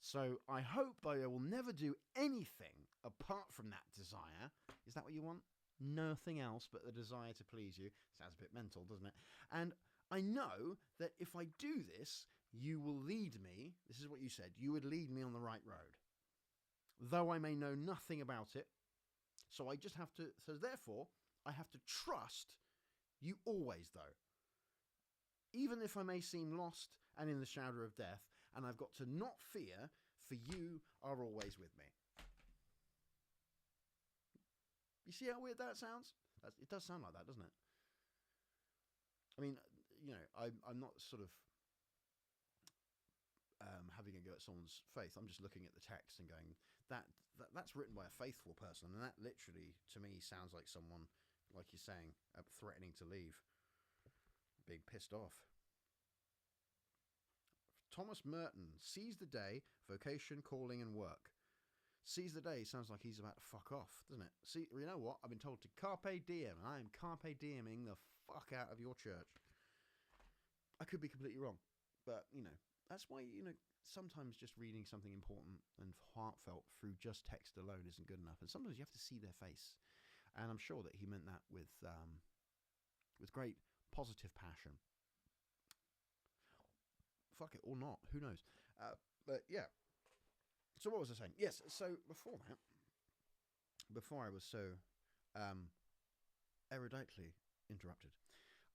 So I hope that I will never do anything apart from that desire. Is that what you want? Nothing else but the desire to please you. Sounds a bit mental, doesn't it? And I know that if I do this, you will lead me. This is what you said. You would lead me on the right road. Though I may know nothing about it. So I just have to, so therefore, I have to trust you always, though. Even if I may seem lost and in the shadow of death, and I've got to not fear, for you are always with me. You see how weird that sounds? It does sound like that, doesn't it? I mean, you know, I'm not sort of having a go at someone's faith. I'm just looking at the text and going, that's written by a faithful person, and that literally, to me, sounds like someone, like you're saying, threatening to leave, being pissed off. Thomas Merton, seize the day, vocation, calling, and work. Seize the day sounds like he's about to fuck off, doesn't it? See, you know what? I've been told to carpe diem. I am carpe dieming the fuck out of your church. I could be completely wrong, but, you know, that's why, you know, sometimes just reading something important and heartfelt through just text alone isn't good enough. And sometimes you have to see their face. And I'm sure that he meant that with great positive passion. Fuck it, or not. Who knows? But yeah. So what was I saying? Yes, so before that, before I was so eruditely interrupted,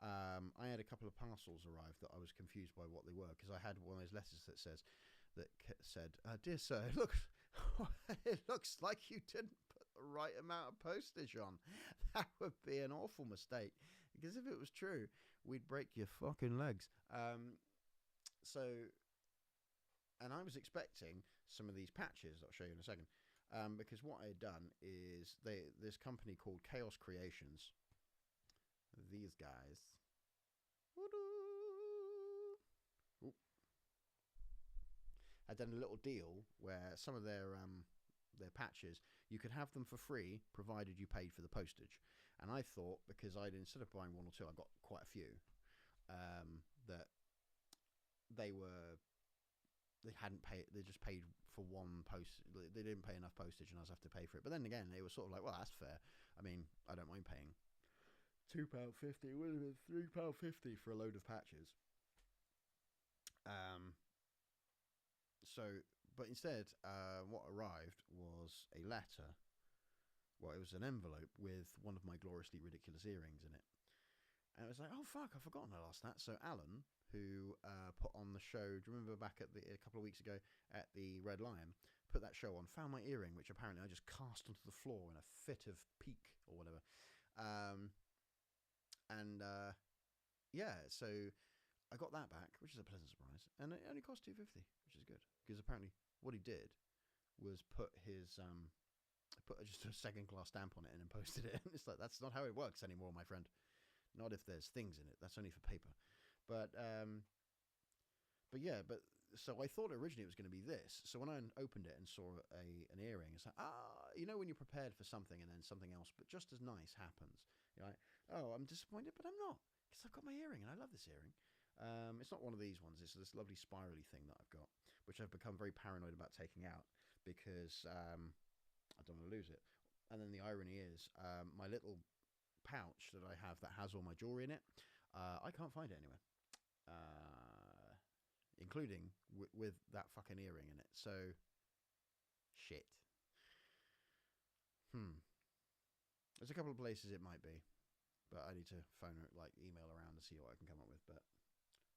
I had a couple of parcels arrive that I was confused by what they were, because I had one of those letters that said, "Dear sir, it looks like you didn't put the right amount of postage on. That would be an awful mistake, because if it was true, we'd break your fucking legs." And I was expecting some of these patches that I'll show you in a second, because what I had done is this company called Chaos Creations, these guys, Had done a little deal where some of their patches, you could have them for free provided you paid for the postage. And I thought, because I'd, instead of buying one or two, I got quite a few, that they hadn't paid, they just paid for one post, they didn't pay enough postage and I was have to pay for it. But then again, they were sort of like, well, that's fair. I mean, I don't mind paying £2.50, it would have been £3.50 for a load of patches. But instead, what arrived was a letter. Well, it was an envelope with one of my gloriously ridiculous earrings in it. And it was like, oh, fuck, I've forgotten I lost that. So Alan, who put on the show, do you remember back a couple of weeks ago at the Red Lion, put that show on, found my earring, which apparently I just cast onto the floor in a fit of pique or whatever. So I got that back, which is a pleasant surprise. And it only cost $2.50, which is good. Because apparently what he did was put his just a second-class stamp on it and then posted it. And it's like, that's not how it works anymore, my friend. Not if there's things in it. That's only for paper. So I thought originally it was going to be this. So when I opened it and saw an earring, it's like, when you're prepared for something and then something else, but just as nice happens. You're like, oh, I'm disappointed, but I'm not, because I've got my earring and I love this earring. It's not one of these ones. It's this lovely spirally thing that I've got, which I've become very paranoid about taking out because I don't want to lose it. And then the irony is, my little pouch that I have that has all my jewelry in it, I can't find it anywhere, including with that fucking earring in it. So, shit. There's a couple of places it might be, but I need to email around to see what I can come up with. But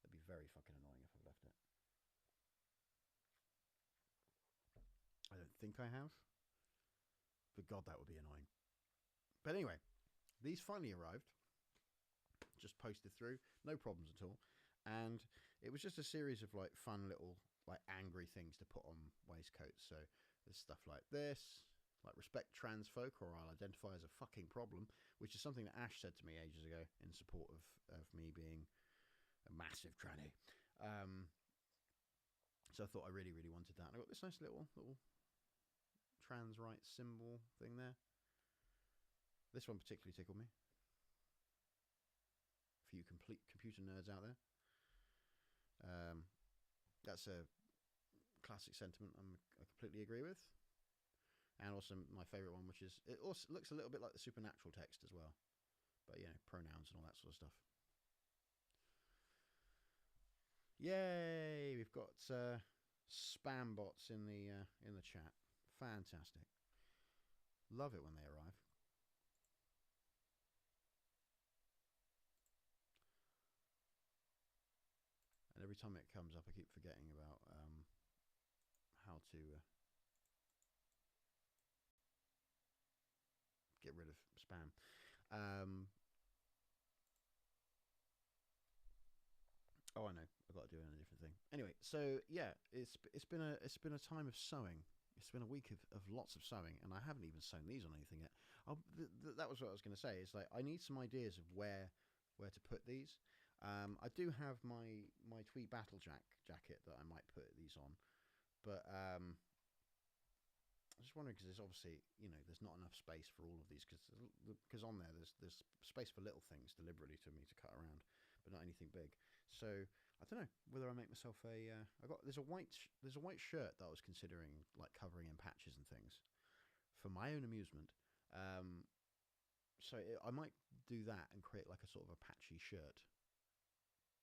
it'd be very fucking annoying if I've left it. I don't think I have. But God, that would be annoying. But anyway, these finally arrived. Just posted through. No problems at all. And it was just a series of fun little angry things to put on waistcoats. So there's stuff like this. Like, respect trans folk or I'll identify as a fucking problem. Which is something that Ash said to me ages ago in support of me being a massive tranny. So I thought I really, really wanted that. And I got this nice little trans rights symbol thing there. This one particularly tickled me. For you complete computer nerds out there. That's a classic sentiment I completely agree with. And also my favourite one, which is, it also looks a little bit like the supernatural text as well. But, pronouns and all that sort of stuff. Yay! We've got spam bots in the chat. Fantastic. Love it when they arrive. And every time it comes up, I keep forgetting about how to get rid of spam. I know. I've got to do it on a different thing. Anyway, so yeah, it's been a time of sewing. It's been a week of lots of sewing, and I haven't even sewn these on anything yet. That was what I was going to say. It's like I need some ideas of where to put these. I do have my tweed battle jacket that I might put these on, but I'm just wondering because there's obviously there's not enough space for all of these because on there there's space for little things deliberately to cut around, but not anything big. So I don't know whether I make myself there's a white shirt that I was considering covering in patches and things for my own amusement. So I might do that and create a sort of a patchy shirt.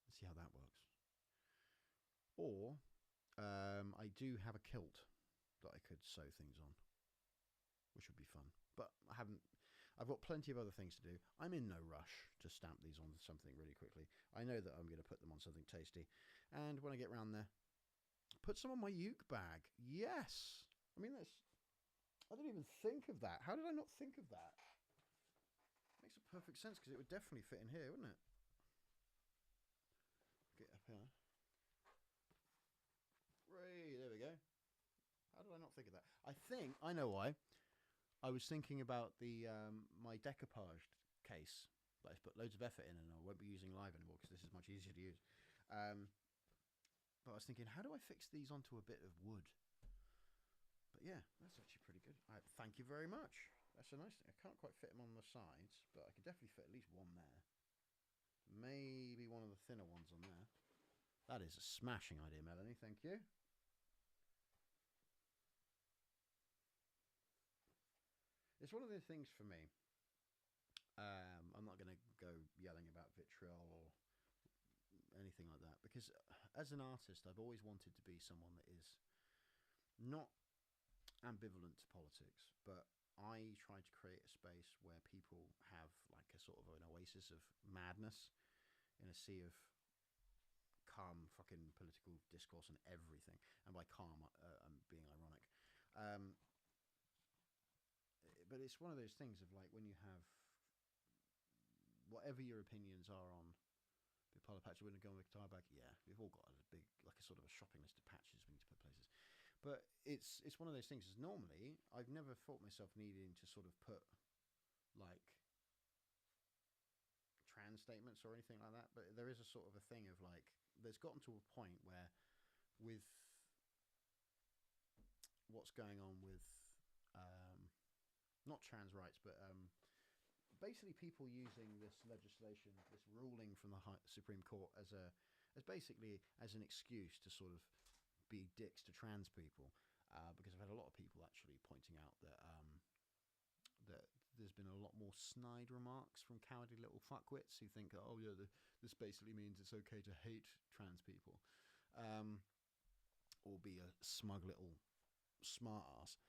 Let's see how that works. Or I do have a kilt that I could sew things on, which would be fun. But I've got plenty of other things to do. I'm in no rush to stamp these on something really quickly. I know that I'm going to put them on something tasty. And when I get round there, put some on my uke bag. Yes! I mean, I didn't even think of that. How did I not think of that? Makes a perfect sense because it would definitely fit in here, wouldn't it? Get up here. Right, there we go. How did I not think of that? I know why. I was thinking about the my decoupaged case But I've put loads of effort in, and I won't be using live anymore because this is much easier to use. But I was thinking, how do I fix these onto a bit of wood? But yeah, that's actually pretty good. Thank you very much. That's a nice thing. I can't quite fit them on the sides, but I could definitely fit at least one there. Maybe one of the thinner ones on there. That is a smashing idea, Melanie. Thank you. It's one of the things for me. I'm not going to go yelling about vitriol or anything like that, because as an artist, I've always wanted to be someone that is not ambivalent to politics, but I try to create a space where people have like a sort of an oasis of madness in a sea of calm fucking political discourse and everything. And by calm, I'm being ironic. But it's one of those things of like, when you have whatever your opinions are on the pile of patches, we're going to go on the guitar bag. Yeah, we've all got a big, like a sort of a shopping list of patches we need to put places. But it's one of those things. Is normally I've never thought myself needing to sort of put like trans statements or anything like that. But there is a sort of a thing of like, there's gotten to a point where with what's going on with not trans rights, but basically people using this legislation, this ruling from the Supreme Court as basically as an excuse to sort of be dicks to trans people, because I've had a lot of people actually pointing out that that there's been a lot more snide remarks from cowardly little fuckwits who think, oh yeah, this basically means it's okay to hate trans people, or be a smug little smart ass.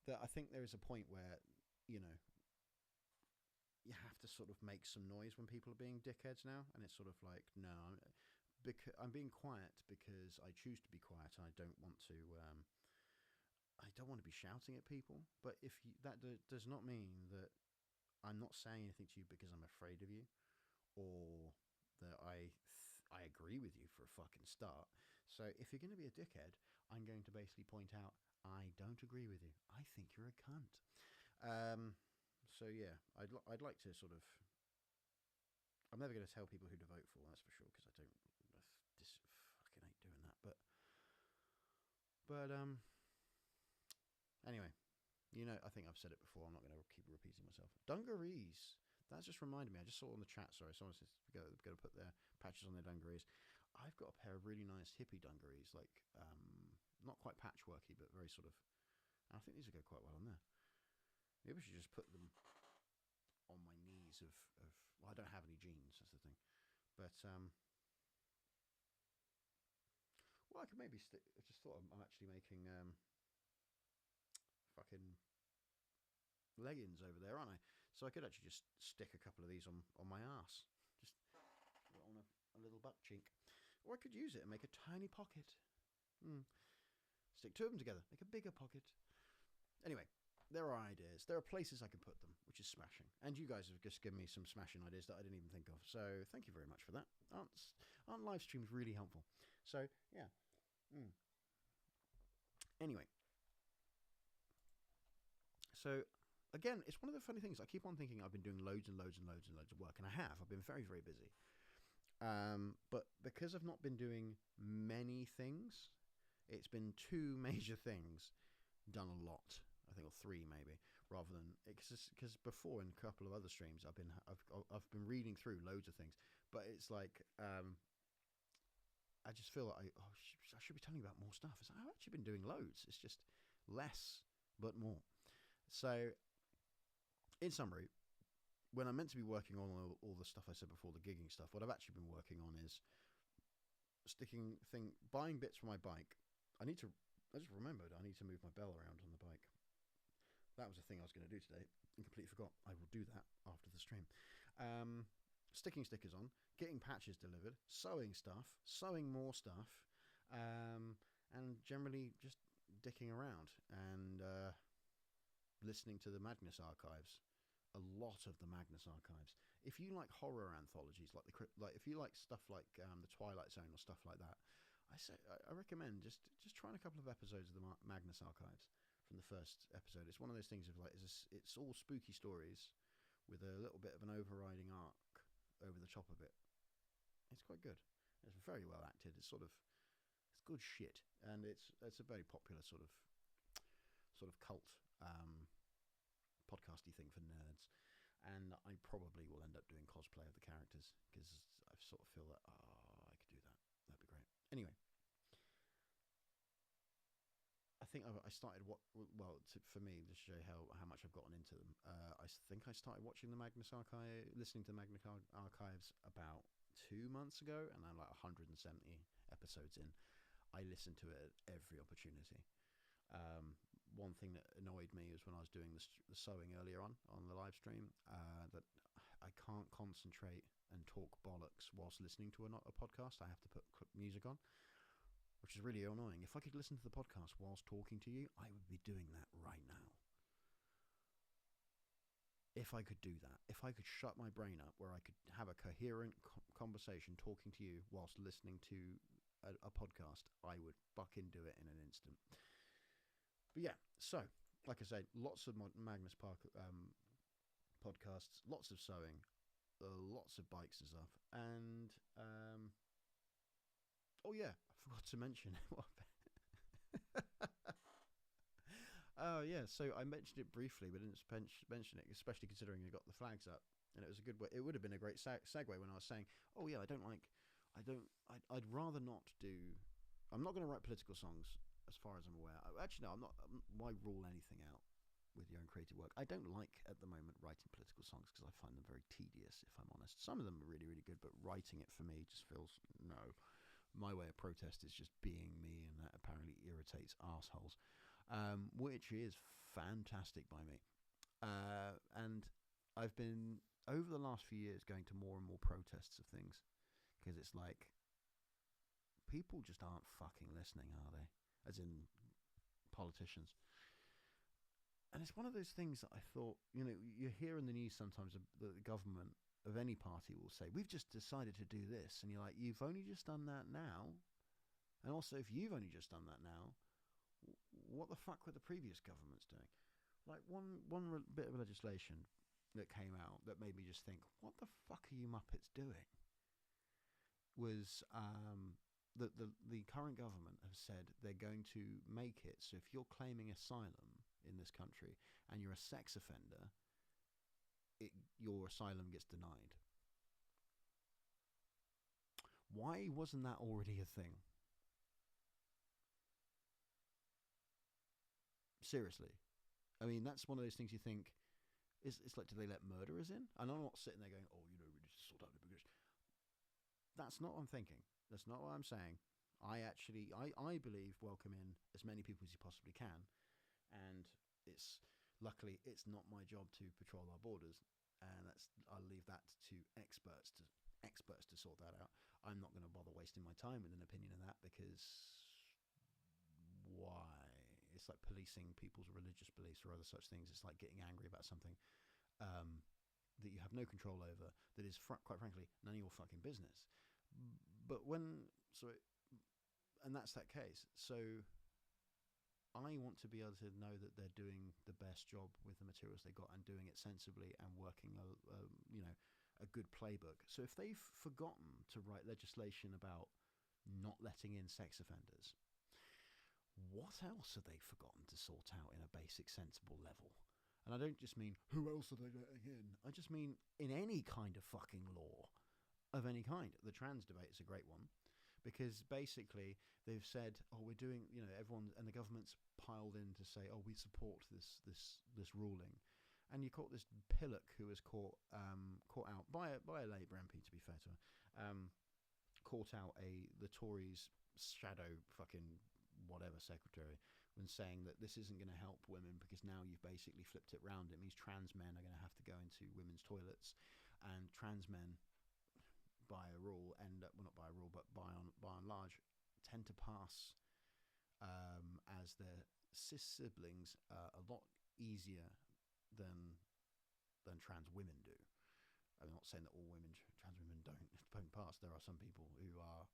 That I think there is a point where, you know, you have to sort of make some noise when people are being dickheads now, and it's sort of like, no, I'm being quiet because I choose to be quiet, and I don't want to be shouting at people. But if that does not mean that I'm not saying anything to you because I'm afraid of you, or that I agree with you for a fucking start. So if you're going to be a dickhead, I'm going to basically point out, I don't agree with you. I think you're a cunt. So yeah, I'd like to sort of. I'm never going to tell people who to vote for. That's for sure, because I fucking hate doing that. But anyway, you know, I think I've said it before. I'm not going to keep repeating myself. Dungarees. That's just reminded me. I just saw on the chat. Sorry, someone says go to put their patches on their dungarees. I've got a pair of really nice hippie dungarees, like not quite patchworky, but very sort of. I think these would go quite well on there. Maybe I should just put them on my knees of well, I don't have any jeans, that's the thing. But well, I could maybe I just thought I'm actually making fucking leggings over there, aren't I? So I could actually just stick a couple of these on my ass, just on a little butt cheek, or I could use it and make a tiny pocket. Stick two of them together, make a bigger pocket. Anyway, there are ideas. There are places I can put them, which is smashing. And you guys have just given me some smashing ideas that I didn't even think of. So thank you very much for that. Aren't live streams really helpful? So yeah. Anyway. So again, it's one of the funny things. I keep on thinking I've been doing loads and loads and loads and loads of work, and I have. I've been very, very busy. But because I've not been doing many things, it's been two major things done a lot. I think, or three maybe, rather than because before in a couple of other streams I've been reading through loads of things, but it's like I just feel like I should be telling you about more stuff. It's like, I've actually been doing loads. It's just less but more. So, in summary, when I'm meant to be working on all the stuff I said before, the gigging stuff, what I've actually been working on is buying bits for my bike. I just remembered I need to move my bell around on the bike. That was a thing I was going to do today and completely forgot. I will do that after the stream. Sticking stickers on, getting patches delivered, sewing stuff, sewing more stuff, and generally just dicking around and listening to the Magnus archives. A lot of the Magnus archives. If you like horror anthologies, like if you like stuff like the Twilight Zone or stuff like that, I recommend just trying a couple of episodes of the Magnus archives from the first episode. It's one of those things of like it's all spooky stories with a little bit of an overriding arc over the top of it. It's quite good. It's very well acted. It's good shit, and it's a very popular sort of cult podcasty thing for nerds. And I probably will end up doing cosplay of the characters because I sort of feel that I could do that. That'd be great. Anyway, I think I started for me, to show how much I've gotten into them. I think I started watching the Magnus Archive, listening to the Magnus Archives about 2 months ago, and I'm like 170 episodes in. I listen to it at every opportunity. One thing that annoyed me is when I was doing the sewing earlier on the live stream, that I can't concentrate and talk bollocks whilst listening to a podcast. I have to put music on, which is really annoying. If I could listen to the podcast whilst talking to you, I would be doing that right now. If I could do that, if I could shut my brain up where I could have a coherent conversation talking to you whilst listening to a podcast, I would fucking do it in an instant. But yeah, so like I said, lots of Magnus Park podcasts, lots of sewing, lots of bikes and stuff, and oh yeah, I forgot to mention. Oh yeah, so I mentioned it briefly, but didn't mention it, especially considering you got the flags up, and it was a good way. It would have been a great segue when I was saying, oh yeah, I'd rather not do. I'm not going to write political songs. As far as I'm aware, actually no, I'm not. Why rule anything out with your own creative work? I don't like at the moment writing political songs because I find them very tedious, if I'm honest. Some of them are really, really good, but writing it for me just feels no. My way of protest is just being me, and that apparently irritates arseholes, which is fantastic by me. And I've been over the last few years going to more and more protests of things because it's like people just aren't fucking listening, are they? As in politicians. And it's one of those things that I thought, you hear in the news sometimes that the government of any party will say, we've just decided to do this. And you're like, you've only just done that now. And also, if you've only just done that now, what the fuck were the previous governments doing? Like one bit of legislation that came out that made me just think, what the fuck are you Muppets doing? Was the current government have said they're going to make it so if you're claiming asylum in this country and you're a sex offender, your asylum gets denied. Why wasn't that already a thing? Seriously. I mean, that's one of those things you think, it's like, do they let murderers in? And I'm not sitting there going, oh, we need to sort out the biggest. That's not what I'm thinking. That's not what I'm saying. I believe welcome in as many people as you possibly can, and luckily it's not my job to patrol our borders, and I'll leave that to experts to sort that out. I'm not going to bother wasting my time with an opinion on that because why? It's like policing people's religious beliefs or other such things. It's like getting angry about something that you have no control over, that is quite frankly none of your fucking business. But and that's that case. So I want to be able to know that they're doing the best job with the materials they got and doing it sensibly and working a good playbook. So if they've forgotten to write legislation about not letting in sex offenders, what else have they forgotten to sort out in a basic sensible level? And I don't just mean who else are they letting in. I just mean in any kind of fucking law of any kind. The trans debate is a great one. Because basically they've said, oh, we're doing, everyone, and the government's piled in to say, oh, we support this ruling, and you caught this pillock who was caught out by a Labour MP, to be fair to her, caught out the Tories' shadow fucking whatever secretary when saying that this isn't going to help women because now you've basically flipped it round. It means trans men are going to have to go into women's toilets, and trans men, by a rule, not by a rule, but by and large, tend to pass as their cis siblings a lot easier than trans women do. I'm not saying that all trans women don't pass. There are some people who are,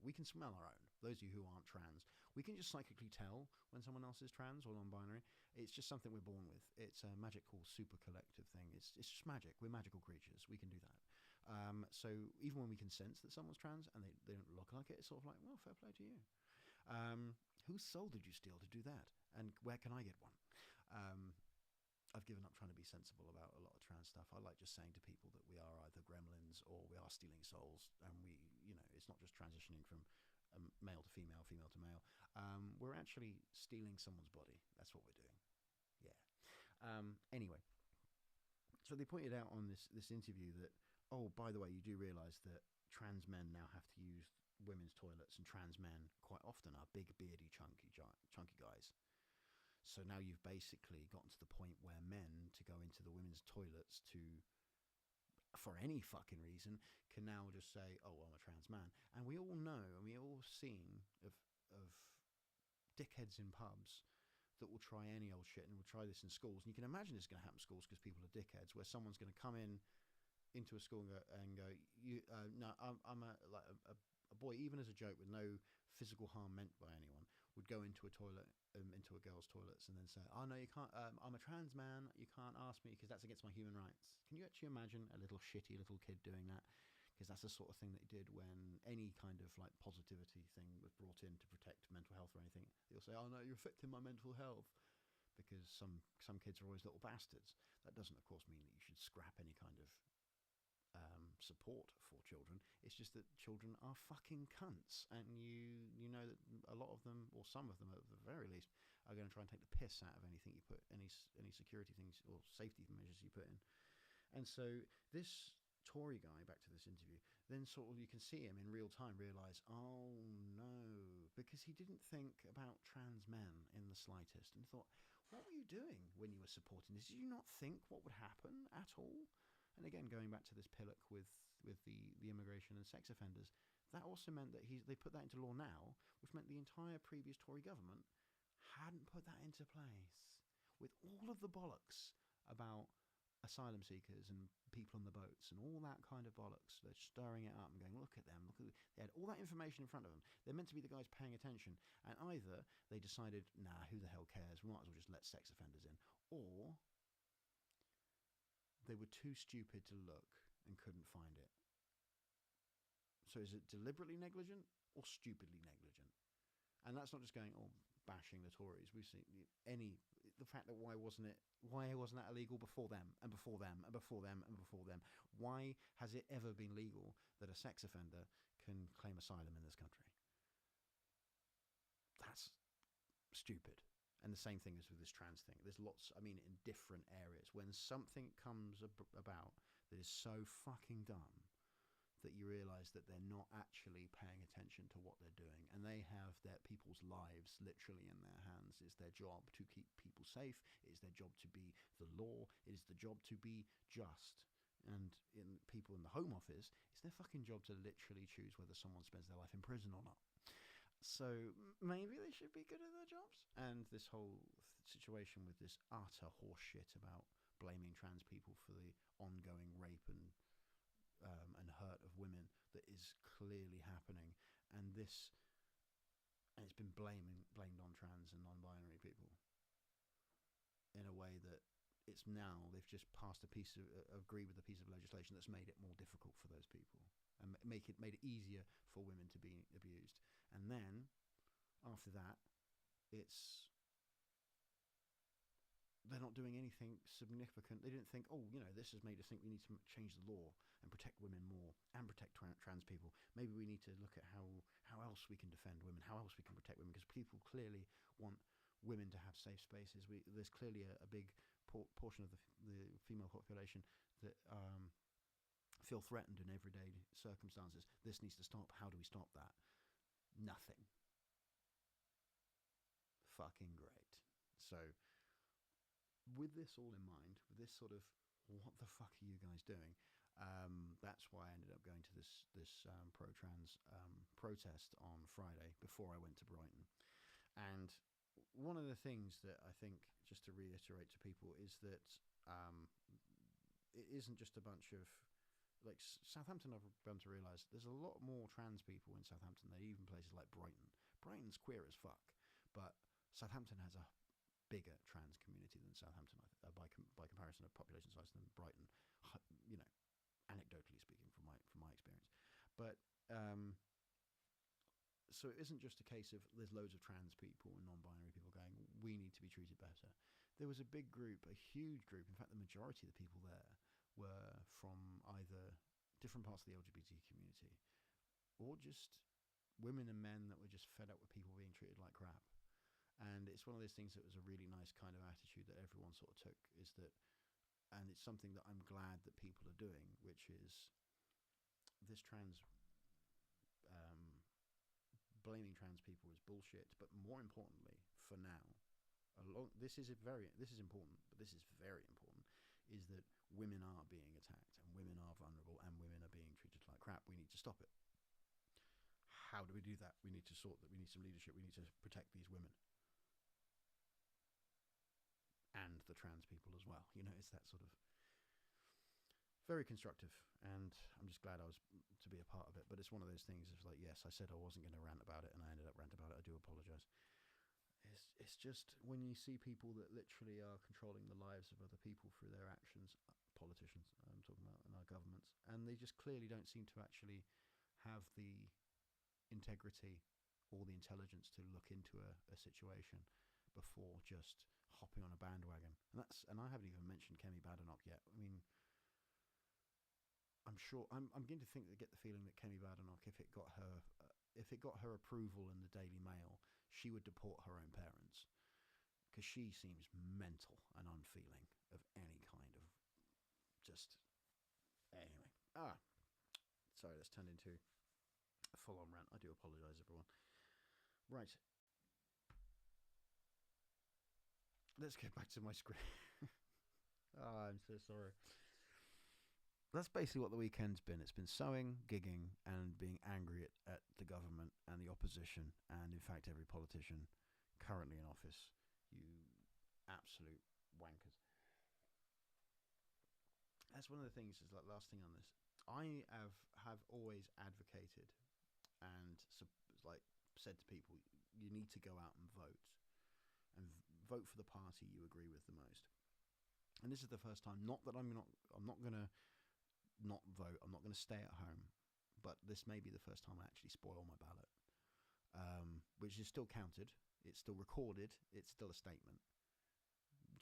we can smell our own. Those of you who aren't trans, We can just psychically tell when someone else is trans or non-binary. It's just something we're born with. It's a magical super collective thing. It's just magic. We're magical creatures. We can do that. So even when we can sense that someone's trans and they don't look like it, it's sort of like, well, fair play to you. Whose soul did you steal to do that? And where can I get one? I've given up trying to be sensible about a lot of trans stuff. I like just saying to people that we are either gremlins or we are stealing souls, and it's not just transitioning from male to female, female to male. We're actually stealing someone's body. That's what we're doing. Yeah. Anyway, so they pointed out on this interview that, oh, by the way, you do realise that trans men now have to use women's toilets, and trans men quite often are big, beardy, chunky guys. So now you've basically gotten to the point where men, to go into the women's toilets for any fucking reason, can now just say, oh, well, I'm a trans man. And we all know, and we all seen of dickheads in pubs that will try any old shit, and will try this in schools. And you can imagine it's going to happen in schools because people are dickheads, where someone's going to come into a school and go, no, I'm a boy, even as a joke with no physical harm meant by anyone, would go into a toilet, into a girl's toilets, and then say, oh no, you can't, I'm a trans man, you can't ask me because that's against my human rights. Can you actually imagine a little shitty little kid doing that? Because that's the sort of thing that he did when any kind of like positivity thing was brought in to protect mental health or anything. They'll say, oh no, you're affecting my mental health, because some kids are always little bastards. That doesn't of course mean that you should scrap any kind of support for children. It's just that children are fucking cunts, and you know that a lot of them, or some of them at the very least, are going to try and take the piss out of anything you put, any security things or safety measures you put in. And so this Tory guy, back to this interview, then sort of, you can see him in real time realise, oh no, because he didn't think about trans men in the slightest, and thought, what were you doing when you were supporting this? Did you not think what would happen at all? And again, going back to this pillock with the immigration and sex offenders, that also meant that they put that into law now, which meant the entire previous Tory government hadn't put that into place, with all of the bollocks about asylum seekers and people on the boats and all that kind of bollocks. They're stirring it up and going, look at them, they had all that information in front of them. They're meant to be the guys paying attention, and either they decided, nah, who the hell cares, we might as well just let sex offenders in, or they were too stupid to look and couldn't find it. So is it deliberately negligent or stupidly negligent? And that's not just going, oh, bashing the Tories. We've seen the fact that why wasn't that illegal before them and before them and before them and before them? Why has it ever been legal that a sex offender can claim asylum in this country? That's stupid. And the same thing is with this trans thing. There's lots, in different areas, when something comes about that is so fucking dumb that you realise that they're not actually paying attention to what they're doing, and they have their people's lives literally in their hands. It's their job to keep people safe. It is their job to be the law. It is the job to be just. And in people in the Home Office, it's their fucking job to literally choose whether someone spends their life in prison or not. So maybe they should be good at their jobs. And this whole situation with this utter horseshit about blaming trans people for the ongoing rape and hurt of women that is clearly happening, and it's been blamed on trans and non-binary people in a way that it's now they've just passed agree with a piece of legislation that's made it more difficult for those people and made it easier for women to be abused. And then after that, they're not doing anything significant. They didn't think, oh, this has made us think we need to change the law and protect women more and protect trans people. Maybe we need to look at how else we can defend women, how else we can protect women, because people clearly want women to have safe spaces. There's clearly a big portion of the female population that feel threatened in everyday circumstances. This needs to stop. How do we stop that? Nothing. Fucking great. So with this all in mind, with this sort of what the fuck are you guys doing, that's why I ended up going to this pro-trans protest on Friday before I went to Brighton. And one of the things that I think, just to reiterate to people, is that it isn't just a bunch of, like, Southampton, I've begun to realise there's a lot more trans people in Southampton than even places like Brighton. Brighton's queer as fuck, but Southampton has a bigger trans community than Southampton, by comparison of population size than Brighton. You know, anecdotally speaking, from my experience, but so it isn't just a case of there's loads of trans people and non-binary people going, we need to be treated better. There was a big group, a huge group. In fact, the majority of the people there were from either different parts of the LGBT community or just women and men that were just fed up with people being treated like crap. And it's one of those things that was a really nice kind of attitude that everyone sort of took, is that, and it's something that I'm glad that people are doing, which is this blaming trans people is bullshit. But more importantly, for now, this is important, but this is very important, is that women are being attacked and women are vulnerable and women are being treated like crap. We need to stop it. How do we do that? We need to sort that. We need some leadership. We need to protect these women and the trans people as well. You know, it's that sort of very constructive, and I'm just glad I was to be a part of it. But it's one of those things of like, yes, I said I wasn't going to rant about it, and I ended up ranting about it. I do apologise. It's just when you see people that literally are controlling the lives of other people through their actions, politicians I'm talking about, in our governments, and they just clearly don't seem to actually have the integrity or the intelligence to look into a situation before just hopping on a bandwagon. And I haven't even mentioned Kemi Badenoch yet. I mean, I'm sure I'm beginning to get the feeling that Kemi Badenoch, if it got her approval in the Daily Mail, she would deport her own parents, because she seems mental and unfeeling of any kind of just anyway. Sorry, that's turned into a full-on rant. I do apologise, everyone. Right, let's get back to my script. I'm so sorry. That's basically what the weekend's been. It's been sewing, gigging, and being angry at the government and the opposition, and in fact every politician currently in office. You absolute wankers. That's one of the things, is like, last thing on this. I have always advocated and said to people, you need to go out and vote for the party you agree with the most. And this is the first time, not that I'm not going to not vote, I'm not going to stay at home, but this may be the first time I actually spoil my ballot, which is still counted, it's still recorded, it's still a statement.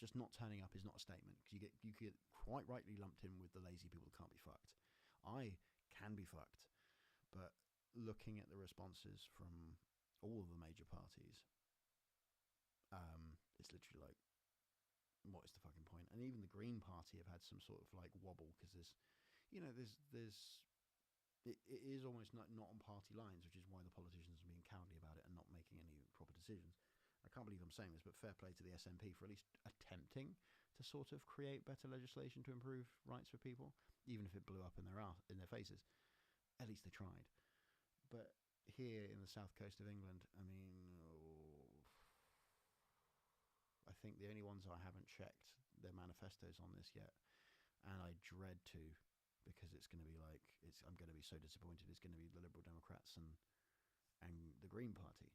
Just not turning up is not a statement, because you get quite rightly lumped in with the lazy people that can't be fucked. I can be fucked, but looking at the responses from all of the major parties, it's literally like, what is the fucking point? And even the Green Party have had some sort of like wobble, because there's it is almost not on party lines, which is why the politicians are being cowardly about it and not making any proper decisions. I can't believe I'm saying this, but fair play to the SNP for at least attempting to sort of create better legislation to improve rights for people, even if it blew up in their faces. At least they tried. But here in the south coast of England, I mean, I think the only ones I haven't checked their manifestos on this yet, and I dread to, because it's going to be like, I'm going to be so disappointed. It's going to be the Liberal Democrats and the Green Party,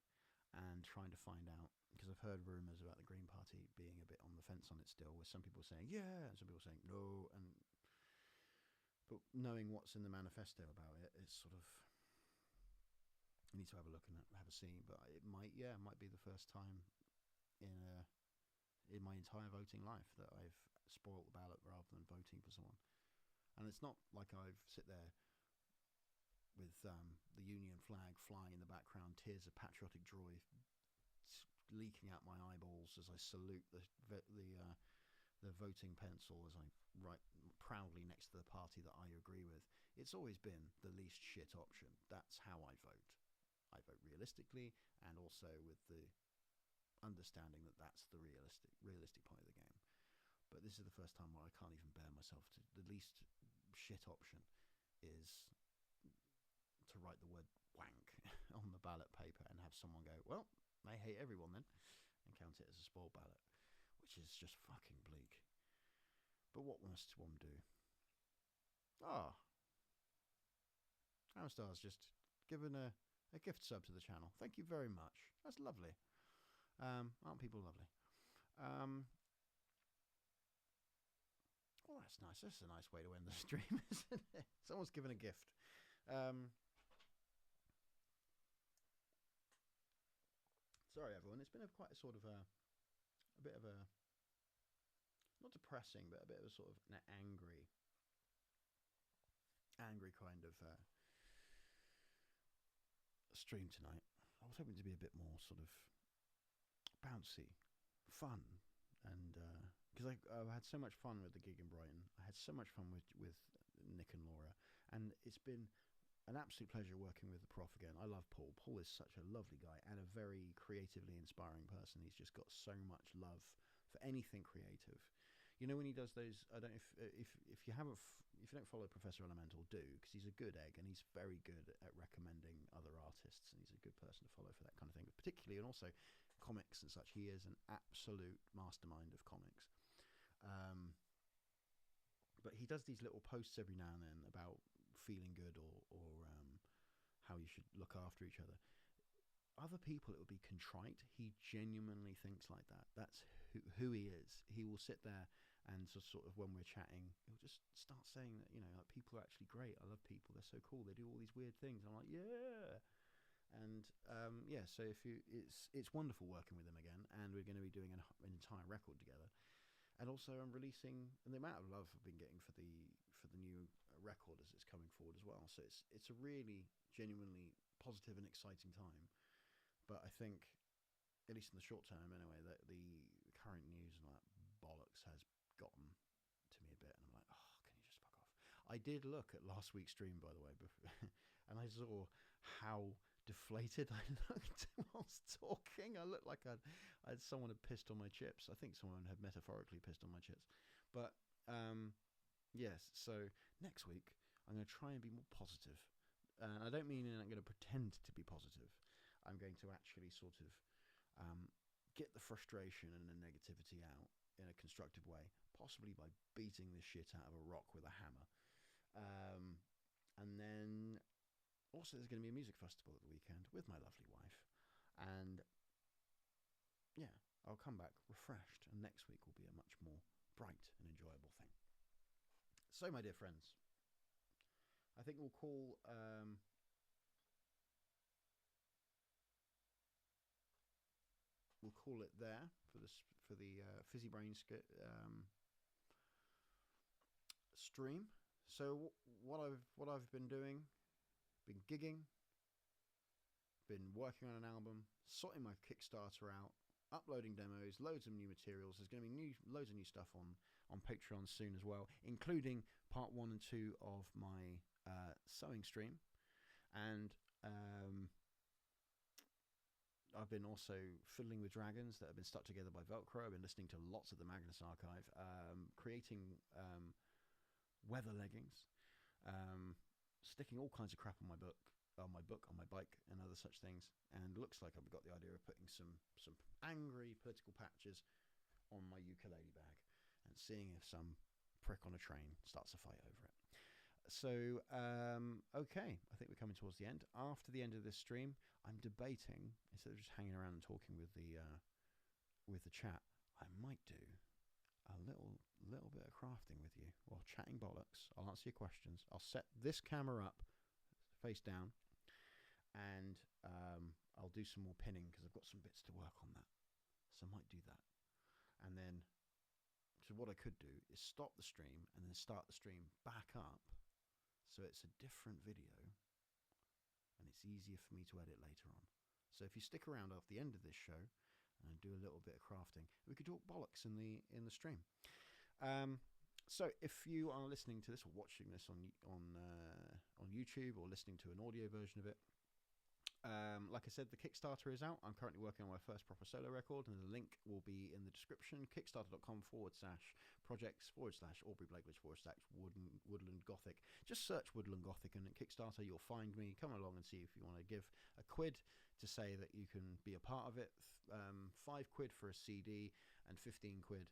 and trying to find out, because I've heard rumours about the Green Party being a bit on the fence on it still, with some people saying yeah and some people saying no, but knowing what's in the manifesto about it, it's sort of, I need to have a look and have a see. But it might be the first time in my entire voting life that I've spoiled the ballot rather than voting for someone. And it's not like I've sit there with the Union flag flying in the background, tears of patriotic joy leaking out my eyeballs as I salute the voting pencil as I write proudly next to the party that I agree with. It's always been the least shit option. That's how I vote. I vote realistically, and also with the understanding that that's the realistic part of the game. But this is the first time where I can't even bear myself to. The least shit option is to write the word wank on the ballot paper and have someone go, well, they hate everyone then, and count it as a spoiled ballot, which is just fucking bleak. But what must one do? Amstar's just given a a gift sub to the channel. Thank you very much. That's lovely. Aren't people lovely? Well, that's nice. That's a nice way to end the stream, isn't it? Someone's given a gift. Sorry, everyone. It's been quite a sort of a bit of a, not depressing, but a bit of a sort of an angry kind of stream tonight. I was hoping to be a bit more sort of bouncy, fun, and because I had so much fun with the gig in Brighton. I had so much fun with Nick and Laura, and it's been an absolute pleasure working with the prof again. I love Paul. Paul is such a lovely guy and a very creatively inspiring person. He's just got so much love for anything creative. You know, when he does those, I don't know if you haven't if you don't follow Professor Elemental, do, because he's a good egg and he's very good at recommending other artists, and he's a good person to follow for that kind of thing, particularly, and also comics and such. He is an absolute mastermind of comics. But he does these little posts every now and then about feeling good or how you should look after each other. Other people, it would be contrite. He genuinely thinks like that. That's who he is. He will sit there and sort of when we're chatting, he'll just start saying that, you know, like, people are actually great. I love people. They're so cool. They do all these weird things. I'm like, yeah. And yeah, so it's wonderful working with him again, and we're going to be doing an entire record together. And also I'm releasing, and the amount of love I've been getting for the new record as it's coming forward as well. So it's a really genuinely positive and exciting time. But I think, at least in the short term anyway, that the current news and that bollocks has gotten to me a bit, and I'm like, oh, can you just fuck off? I did look at last week's stream, by the way, and I saw how deflated I looked whilst talking. I looked like someone had pissed on my chips. I think someone had metaphorically pissed on my chips. But yes, so next week I'm going to try and be more positive. I don't mean I'm going to pretend to be positive. I'm going to actually sort of get the frustration and the negativity out in a constructive way, possibly by beating the shit out of a rock with a hammer. And then also there's going to be a music festival at the weekend with my lovely wife. And yeah, I'll come back refreshed, and next week will be a much more bright and enjoyable thing. So, my dear friends, I think we'll call it there for the Fizzy Brain stream. So what I've been doing, been gigging, been working on an album, sorting my Kickstarter out, uploading demos, loads of new materials. There's going to be loads of new stuff on Patreon soon as well, including part 1 and 2 of my sewing stream. And I've been also fiddling with dragons that have been stuck together by Velcro. I've been listening to lots of the Magnus Archive, creating weather leggings, sticking all kinds of crap on my bike, and other such things. And it looks like I've got the idea of putting some angry political patches on my ukulele bag and seeing if some prick on a train starts a fight over it. So, okay, I think we're coming towards the end. After the end of this stream, I'm debating, instead of just hanging around and talking with the chat, I might do a little bit of crafting with you while chatting bollocks. I'll answer your questions. I'll set this camera up face down, and I'll do some more pinning because I've got some bits to work on that. So I might do that. And then, so what I could do is stop the stream and then start the stream back up, so it's a different video and it's easier for me to edit later on. So if you stick around after the end of this show and do a little bit of crafting, we could talk bollocks in the stream. So if you are listening to this or watching this on YouTube or listening to an audio version of it, like I said, the Kickstarter is out. I'm currently working on my first proper solo record, and the link will be in the description. Kickstarter.com/projects/Aubrey Blakeledge/Woodland Gothic. Just search Woodland Gothic and at Kickstarter, you'll find me. Come along and see if you want to give a quid to say that you can be a part of it. £5 for a CD and 15 quid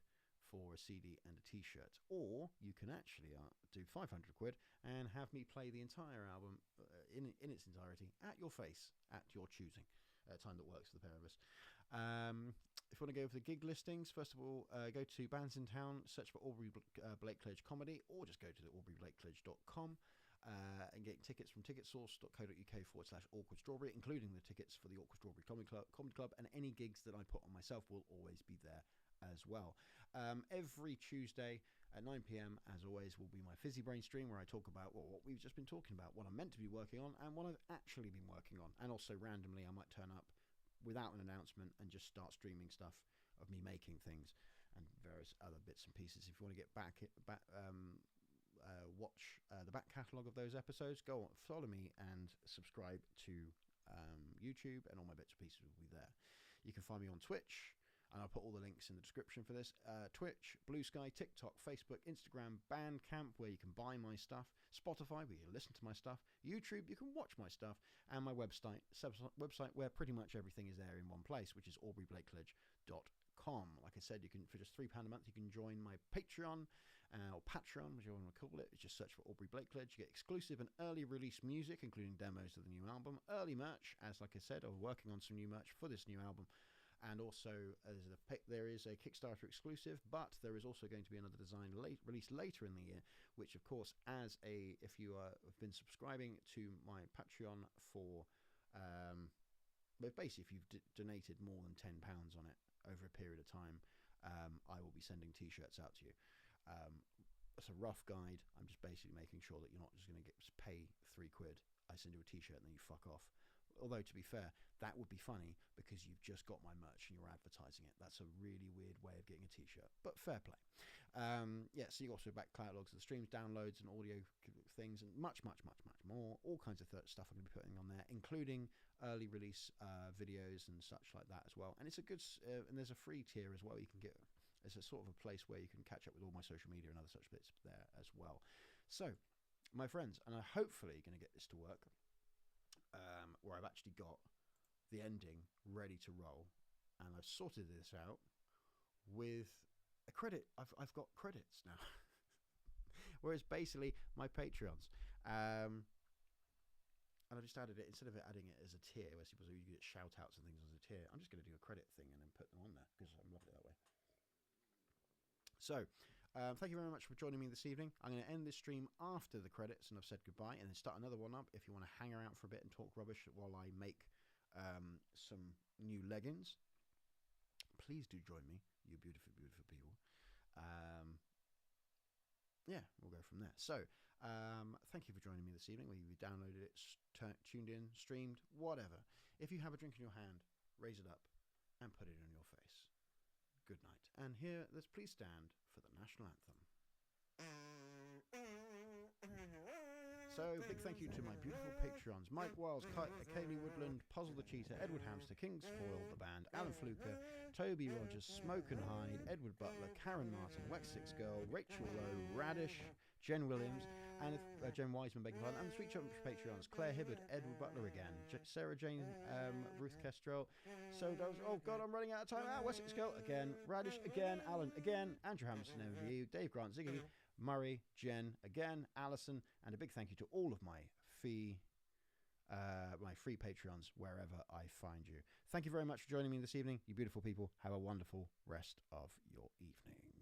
for a CD and a t-shirt, or you can actually do 500 quid and have me play the entire album in its entirety at your face, at your choosing, at a time that works for the pair of us. If you want to go for the gig listings, first of all, go to Bands in Town, search for Aubrey Blakeledge Comedy, or just go to aubreyblakeledge.com and get tickets from ticketsource.co.uk/Awkward Strawberry, including the tickets for the Awkward Strawberry Comedy Club, and any gigs that I put on myself will always be there as well. Every Tuesday at 9 p.m, as always, will be my Fizzy Brain stream, where I talk about what we've just been talking about, what I'm meant to be working on, and what I've actually been working on. And also, randomly, I might turn up without an announcement and just start streaming stuff of me making things and various other bits and pieces. If you want to get watch the back catalogue of those episodes, go on, follow me and subscribe to YouTube, and all my bits and pieces will be there. You can find me on Twitch, and I'll put all the links in the description for this. Twitch, Blue Sky, TikTok, Facebook, Instagram, Bandcamp, where you can buy my stuff, Spotify, where you listen to my stuff, YouTube, you can watch my stuff, and my website where pretty much everything is there in one place, which is aubreyblakeledge.com. Like I said, you can, for just £3 a month, you can join my Patreon, or Patreon, whichever you want to call it. Just search for Aubrey Blakeledge. You get exclusive and early release music, including demos of the new album, early merch, as like I said, I'm working on some new merch for this new album. And also, there is a Kickstarter exclusive, but there is also going to be another design released later in the year, which, of course, if you have been subscribing to my Patreon for, but basically, if you've donated more than £10 on it over a period of time, I will be sending t-shirts out to you. It's a rough guide. I'm just basically making sure that you're not just going to pay £3. I send you a t-shirt and then you fuck off. Although, to be fair, that would be funny because you've just got my merch and you're advertising it. That's a really weird way of getting a t-shirt, but fair play. So you also back catalogues of the streams, downloads, and audio things, and much, much, much, much more. All kinds of stuff I'm going to be putting on there, including early release videos and such like that as well. And it's a good, and there's a free tier as well. You can get, it's a sort of a place where you can catch up with all my social media and other such bits there as well. So, my friends, and I'm hopefully going to get this to work. Where I've actually got the ending ready to roll, and I've sorted this out with a credit. I've got credits now. Whereas basically my Patreons, and I just added it, instead of adding it as a tier where you get shout outs and things as a tier, I'm just going to do a credit thing and then put them on there because I'm loving it that way. So thank you very much for joining me this evening. I'm going to end this stream after the credits and I've said goodbye, and then start another one up if you want to hang around for a bit and talk rubbish while I make some new leggings. Please do join me, you beautiful, beautiful people. We'll go from there. So thank you for joining me this evening, whether you downloaded it, tuned in, streamed, whatever. If you have a drink in your hand, raise it up and put it on your face. Good night. And here, let's please stand for the national anthem. So, big thank you to my beautiful Patreons: Mike Wiles, Kaylee Woodland, Puzzle the Cheetah, Edward Hamster, Kingsfoil, the band, Alan Fluker, Toby Rogers, Smoke and Hyde, Edward Butler, Karen Martin, Wessex Girl, Rachel Rowe, Radish, Jen Williams, and Jen Wiseman, begging pardon, and the Sweetchunks Patreons: Claire Hibbard, Edward Butler again, Sarah Jane, Ruth Kestrel. So those, oh god, I'm running out of time. Wessex Girl again, Radish again, Alan again, Andrew Hamilton, MVU, Dave Grant, Ziggy, Murray, Jen again, Alison, and a big thank you to all of my free Patreons wherever I find you. Thank you very much for joining me this evening, you beautiful people. Have a wonderful rest of your evening.